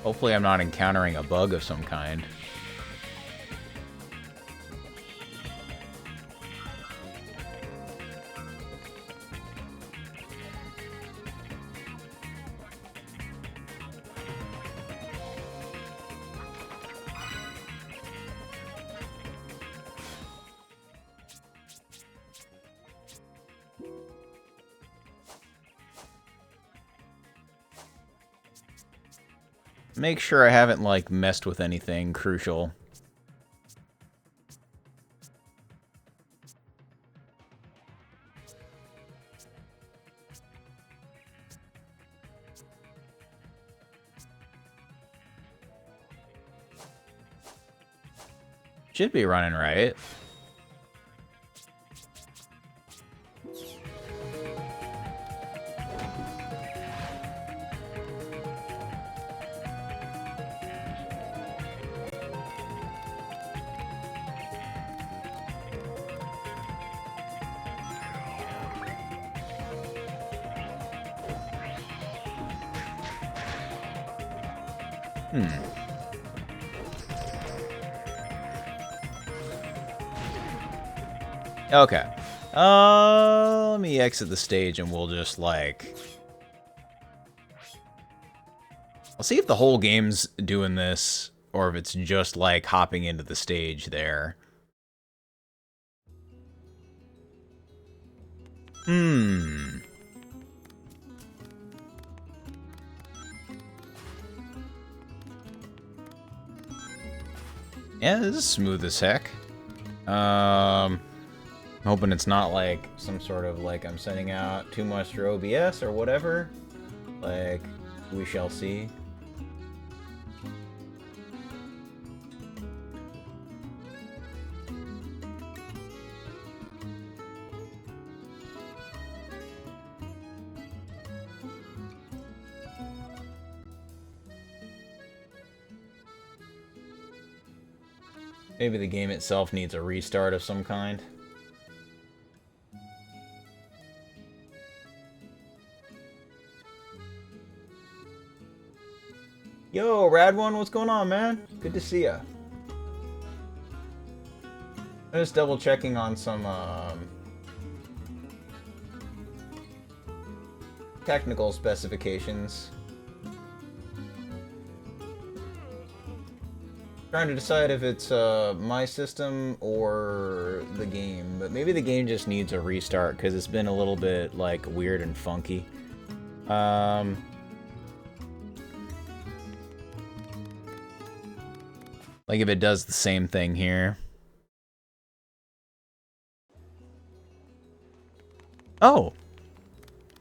Hopefully I'm not encountering a bug of some kind. Make sure I haven't, like, messed with anything crucial. Should be running right. Okay. Let me exit the stage and we'll just, like... I'll see if the whole game's doing this, or if it's just, like, hopping into the stage there. Yeah, this is smooth as heck. I'm hoping it's not like some sort of like I'm sending out too much for OBS or whatever. Like, we shall see. Maybe the game itself needs a restart of some kind. Yo, Rad One, what's going on, man? Good to see ya. I'm just double checking on some technical specifications. Trying to decide if it's my system or the game, but maybe the game just needs a restart because it's been a little bit like weird and funky. Like if it does the same thing here. Oh!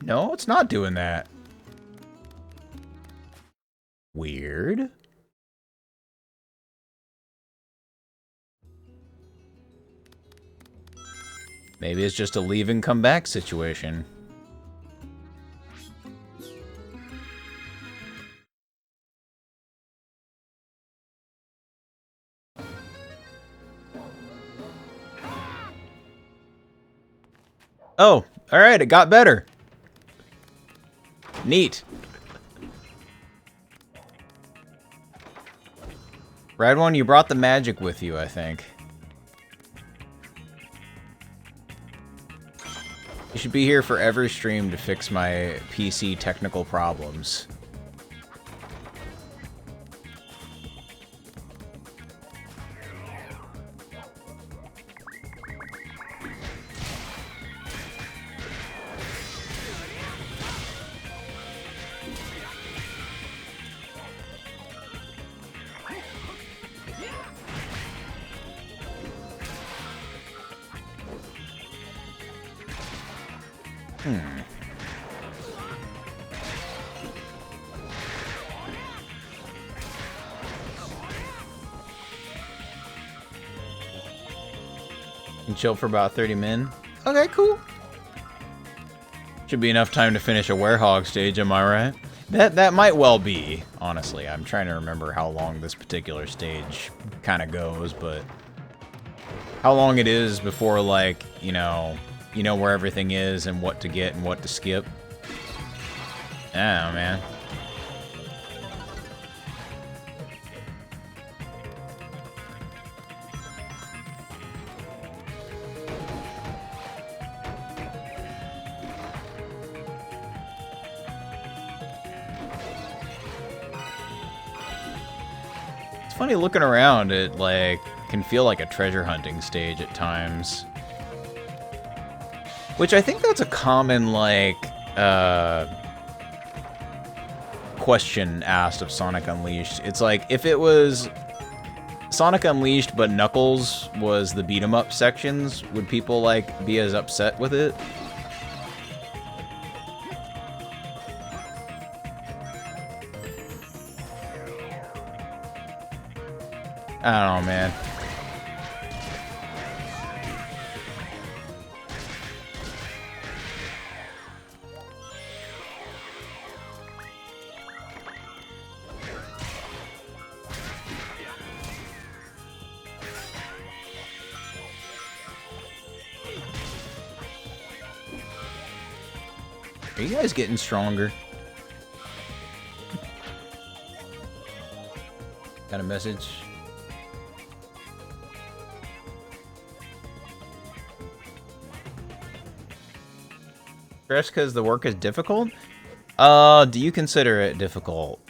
No, it's not doing that. Weird. Maybe it's just a leave and come back situation. Oh, alright, it got better. Neat. Rad One, you brought the magic with you, I think. You should be here for every stream to fix my PC technical problems. And chill for about 30 min. Okay, cool. Should be enough time to finish a werehog stage, am I right? That might well be, honestly. I'm trying to remember how long this particular stage kind of goes, but how long it is before, like, you know where everything is and what to get and what to skip. I don't know, man. funny looking around. It like can feel like a treasure hunting stage at times, which I think that's a common like question asked of Sonic Unleashed. It's like if it was Sonic Unleashed but Knuckles was the beat 'em up sections, would people like be as upset with it? I don't know, man. Are you guys getting stronger? Got a message? Stress because the work is difficult? Do you consider it difficult?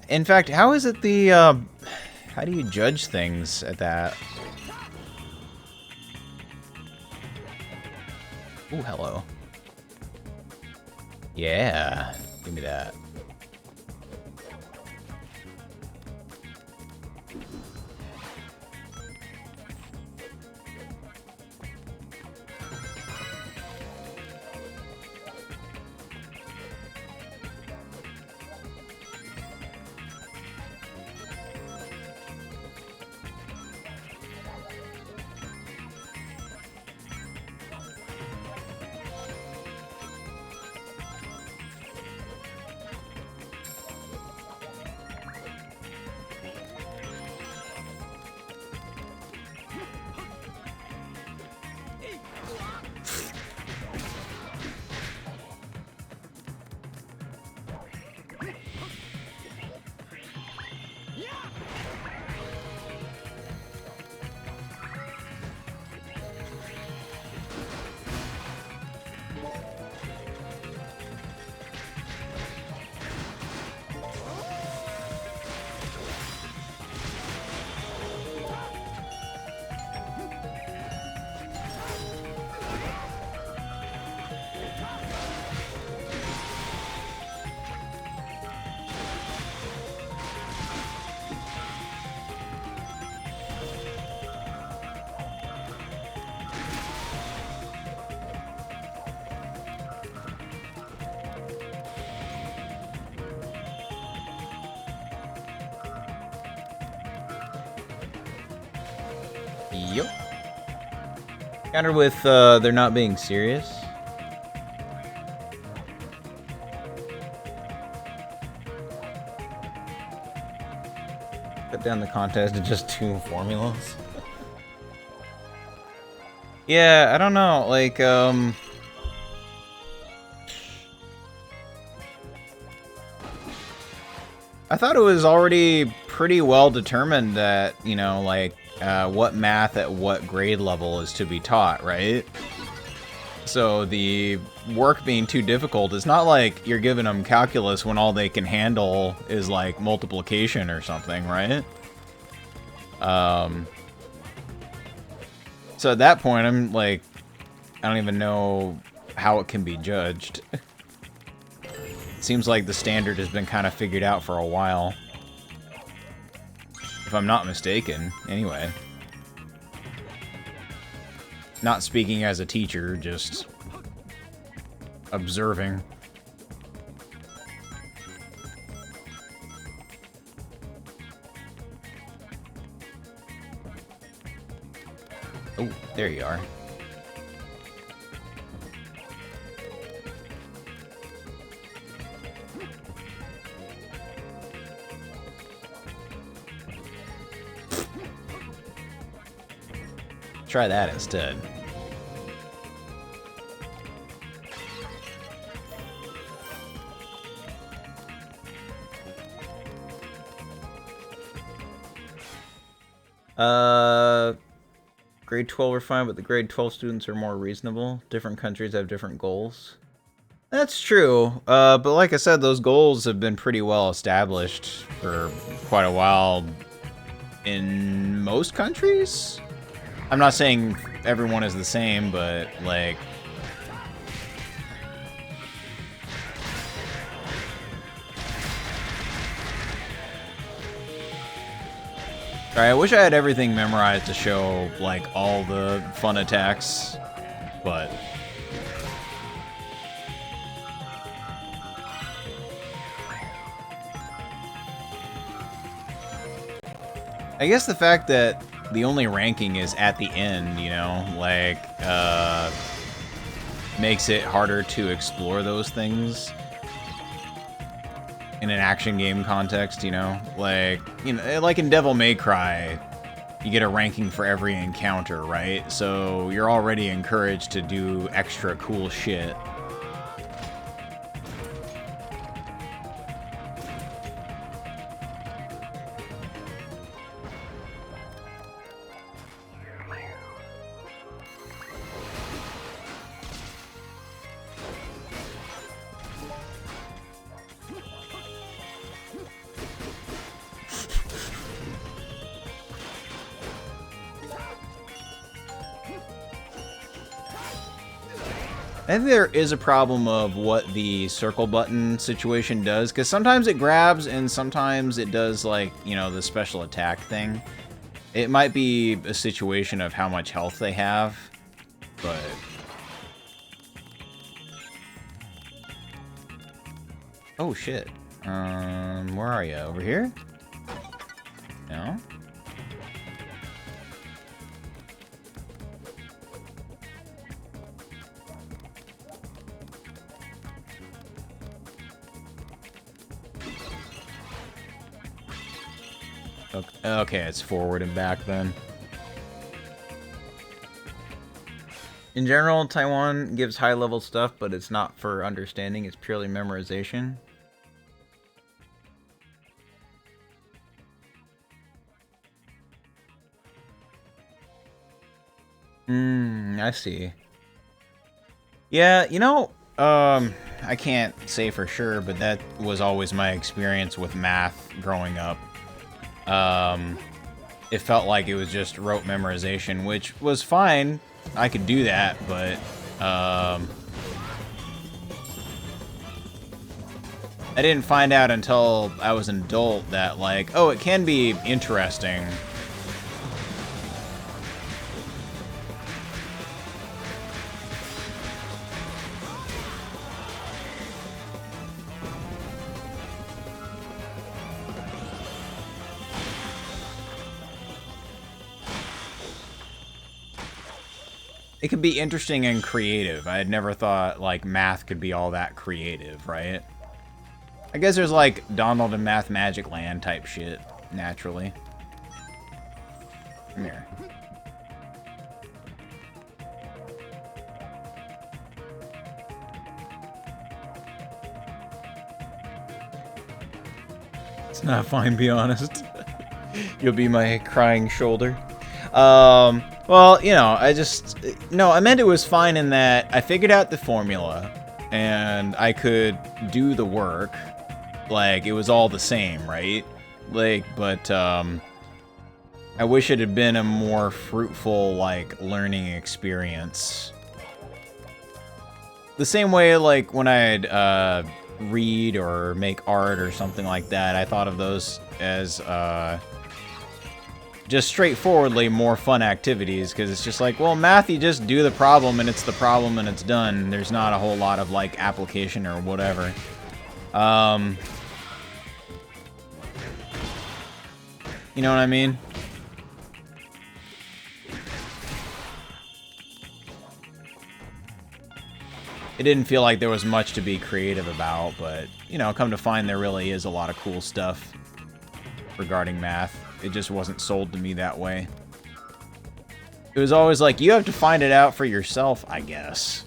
In fact, how is it the, how do you judge things at that? Ooh, hello. Yeah, give me that. Yep. Countered with, they're not being serious. Cut down the contest to just 2 formulas. Yeah, I don't know, like, I thought it was already pretty well determined that, you know, like, what math at what grade level is to be taught, right? So the work being too difficult, it's not like you're giving them calculus when all they can handle is like multiplication or something, right? So at that point, I'm like, I don't even know how it can be judged. Seems like the standard has been kind of figured out for a while. If I'm not mistaken, anyway. Not speaking as a teacher, just observing. Oh, there you are. Try that instead. Grade 12 are fine, but the grade 12 students are more reasonable. Different countries have different goals. That's true. But like I said, those goals have been pretty well established for quite a while in most countries. I'm not saying everyone is the same, but like... Alright, I wish I had everything memorized to show, like, all the fun attacks, but... I guess the fact that the only ranking is at the end, you know, like, makes it harder to explore those things in an action game context, you know? Like, you know, like in Devil May Cry, you get a ranking for every encounter, right? So you're already encouraged to do extra cool shit. I think there is a problem of what the circle button situation does, because sometimes it grabs and sometimes it does, like, you know, the special attack thing. It might be a situation of how much health they have, but... Oh, shit. Where are you? Over here? No? Okay, it's forward and back then. In general, Taiwan gives high-level stuff, but it's not for understanding, it's purely memorization. I see. Yeah, you know, I can't say for sure, but that was always my experience with math growing up. It felt like it was just rote memorization, which was fine. I could do that, but, I didn't find out until I was an adult that, like, oh, it can be interesting. It could be interesting and creative. I had never thought, like, math could be all that creative, right? I guess there's, like, Donald and Math Magic Land type shit, naturally. Come here. It's not fine, be honest. You'll be my crying shoulder. Well, you know, no, I meant it was fine in that I figured out the formula and I could do the work. Like, it was all the same, right? Like, but, I wish it had been a more fruitful, like, learning experience. The same way, like, when I'd, read or make art or something like that, I thought of those as, just straightforwardly more fun activities, because it's just like, well, math, you just do the problem and it's the problem and it's done. There's not a whole lot of, like, application or whatever. You know what I mean? It didn't feel like there was much to be creative about, but, you know, come to find there really is a lot of cool stuff regarding math. It just wasn't sold to me that way. It was always like, you have to find it out for yourself, I guess.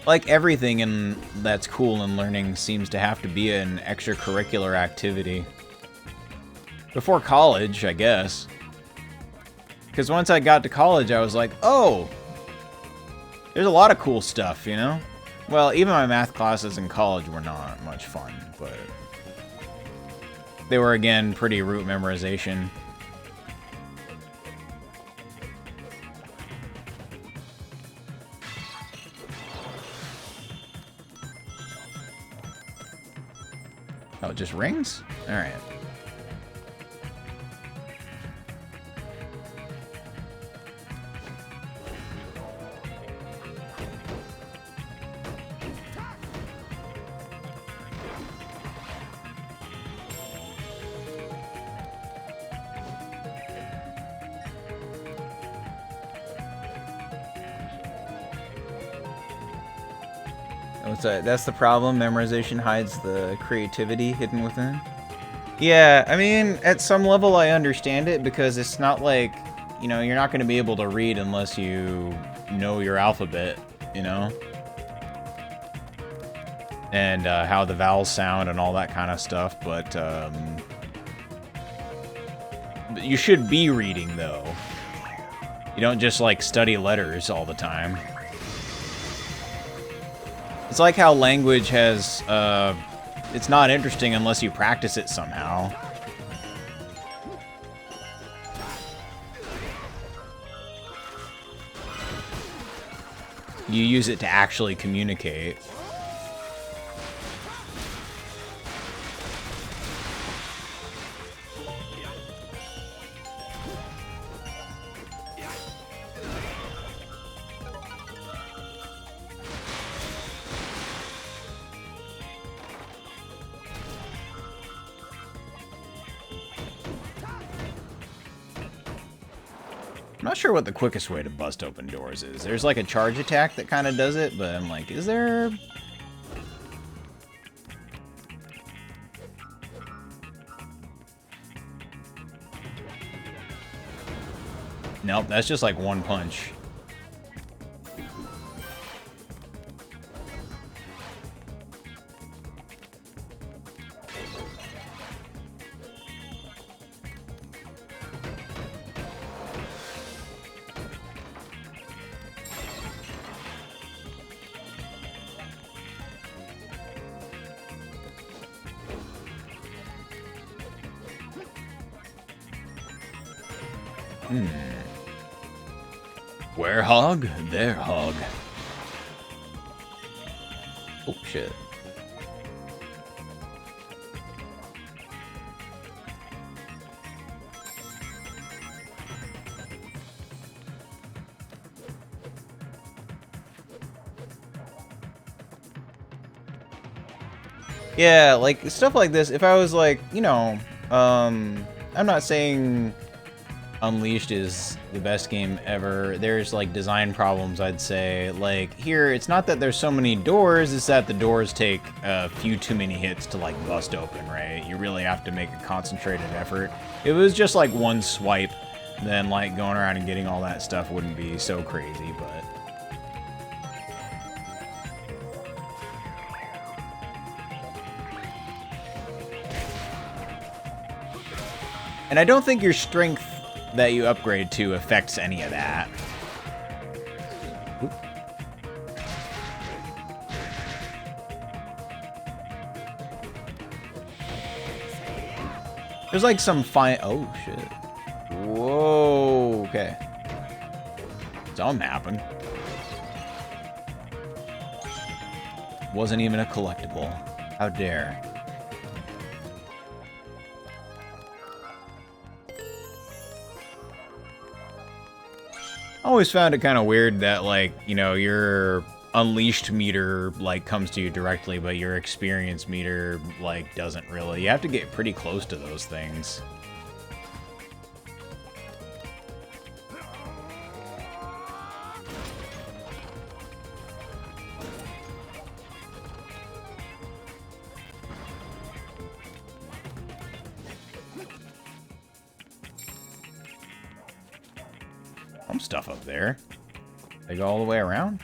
like everything in that's cool in learning seems to have to be an extracurricular activity. Before college, I guess. Because once I got to college, I was like, oh, there's a lot of cool stuff, you know? Well, even my math classes in college were not much fun, but they were, again, pretty root memorization. Oh, it just rings? Alright. That's the problem. Memorization hides the creativity hidden within. Yeah, I mean, at some level I understand it because it's not like, you know, you're not going to be able to read unless you know your alphabet, you know? And how the vowels sound and all that kind of stuff, but you should be reading, though. You don't just, like, study letters all the time. It's like how language has, it's not interesting unless you practice it somehow. You use it to actually communicate. I'm not sure what the quickest way to bust open doors is. There's like a charge attack that kind of does it, but I'm like, is there... Nope, that's just like one punch. Where hog? There hog. Oh, shit. Yeah, like, stuff like this, if I was like, you know, I'm not saying Unleashed is the best game ever. There's like design problems, I'd say. Like here, it's not that there's so many doors, it's that the doors take a few too many hits to like bust open, right? You really have to make a concentrated effort. If it was just like one swipe, then like going around and getting all that stuff wouldn't be so crazy, but... And I don't think your strength that you upgrade to affects any of that. Oop. There's like some fine... Oh, shit. Whoa, okay. Something happened. Wasn't even a collectible. How dare. I always found it kind of weird that, like, you know, your Unleashed meter, like, comes to you directly, but your experience meter, like, doesn't really. You have to get pretty close to those things. Some stuff up there. They go all the way around?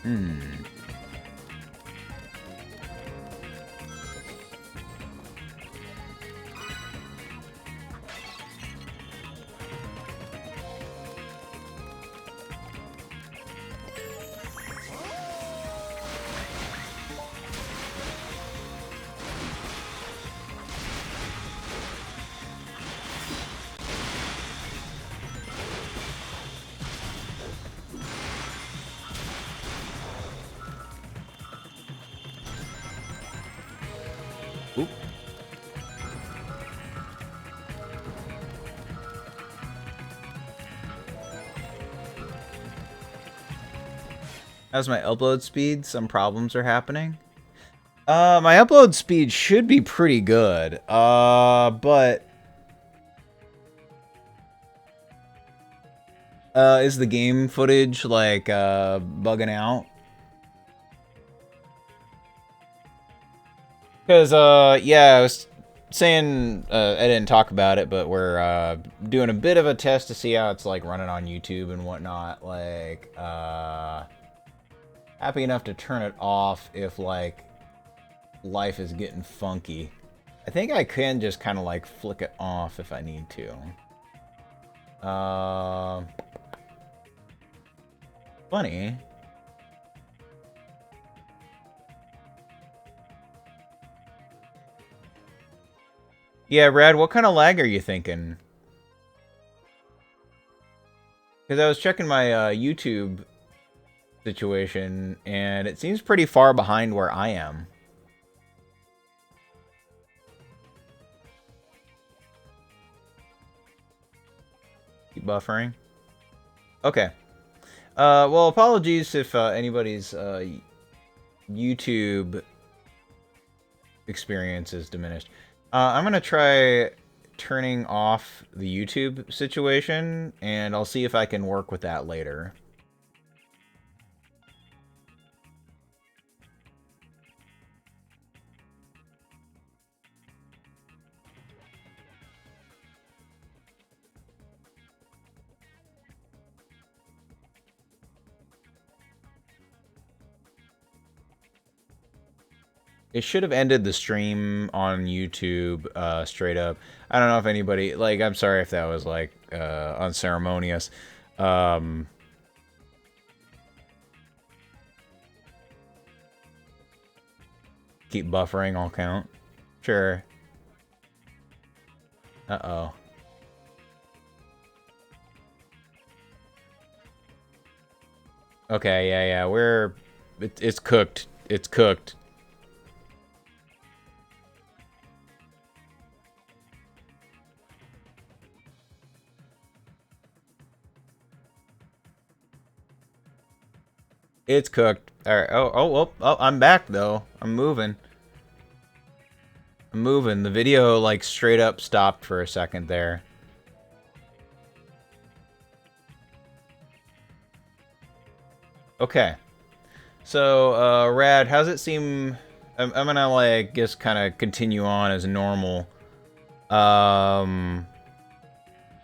Hmm. Oop. How's my upload speed? Some problems are happening. My upload speed should be pretty good. But is the game footage like bugging out? Because yeah, I was saying I didn't talk about it, but we're doing a bit of a test to see how it's like running on YouTube and whatnot. Like happy enough to turn it off if like life is getting funky. I think I can just kind of like flick it off if I need to. Funny. Yeah, Rad, what kind of lag are you thinking? Because I was checking my YouTube situation, and it seems pretty far behind where I am. Keep buffering. Okay. Well, apologies if anybody's YouTube experience is diminished. I'm going to try turning off the YouTube situation, and I'll see if I can work with that later. It should have ended the stream on YouTube straight up. I don't know if anybody, like, I'm sorry if that was, like, unceremonious. Keep buffering, I'll count. Sure. Uh-oh. Okay, yeah, it's cooked. It's cooked. It's cooked. Alright, oh, I'm back, though. I'm moving. I'm moving. The video, like, straight up stopped for a second there. Okay. So, Rad, how's it seem... I'm gonna, like, just kind of continue on as normal.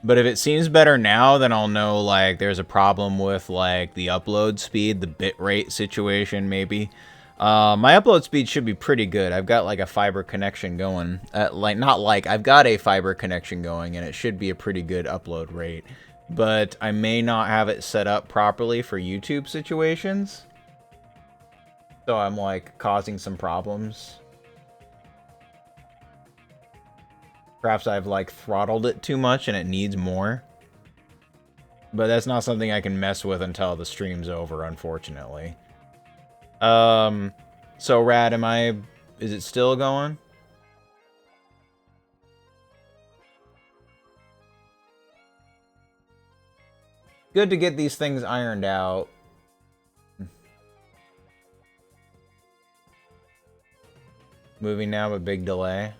But if it seems better now, then I'll know, like, there's a problem with, like, the upload speed, the bitrate situation, maybe. My upload speed should be pretty good. I've got, like, a fiber connection going. I've got a fiber connection going, and it should be a pretty good upload rate. But I may not have it set up properly for YouTube situations. So I'm, like, causing some problems. Perhaps I've, like, throttled it too much and it needs more. But that's not something I can mess with until the stream's over, unfortunately. So, Rad, is it still going? Good to get these things ironed out. Moving now, but big delay.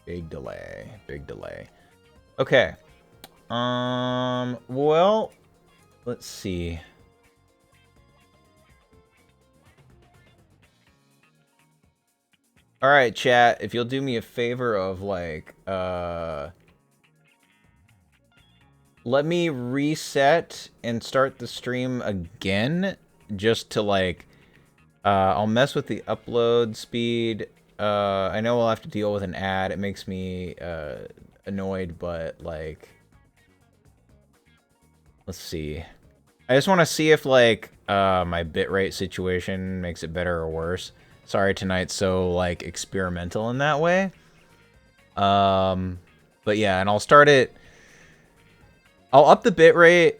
Big delay. Okay. Well, let's see. All right, chat, if you'll do me a favor of, like, let me reset and start the stream again, just to like, I'll mess with the upload speed. I know I'll have to deal with an ad. It makes me annoyed, but like, let's see. I just want to see if like my bitrate situation makes it better or worse. Sorry tonight's so like experimental in that way. But yeah, and I'll start it. I'll up the bitrate.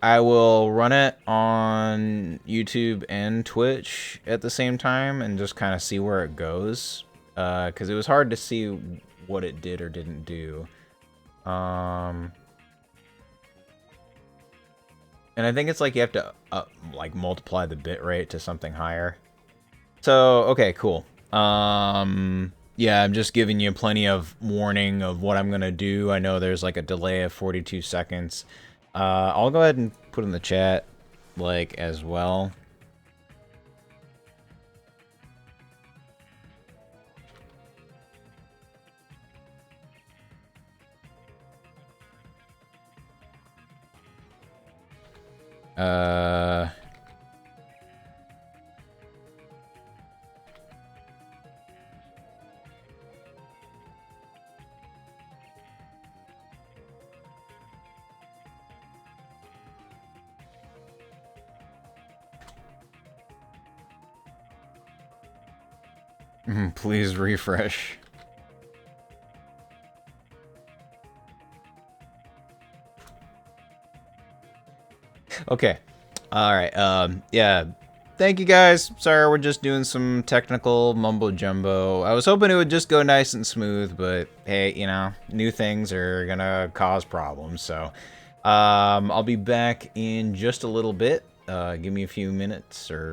I will run it on YouTube and Twitch at the same time and just kind of see where it goes. Because it was hard to see what it did or didn't do. And I think it's like you have to like multiply the bitrate to something higher. So, okay, cool. Yeah, I'm just giving you plenty of warning of what I'm going to do. I know there's like a delay of 42 seconds. I'll go ahead and put in the chat, like, as well. Please refresh. Okay. Alright, yeah. Thank you guys. Sorry, we're just doing some technical mumbo-jumbo. I was hoping it would just go nice and smooth, but hey, you know, new things are gonna cause problems, so... I'll be back in just a little bit. Give me a few minutes, or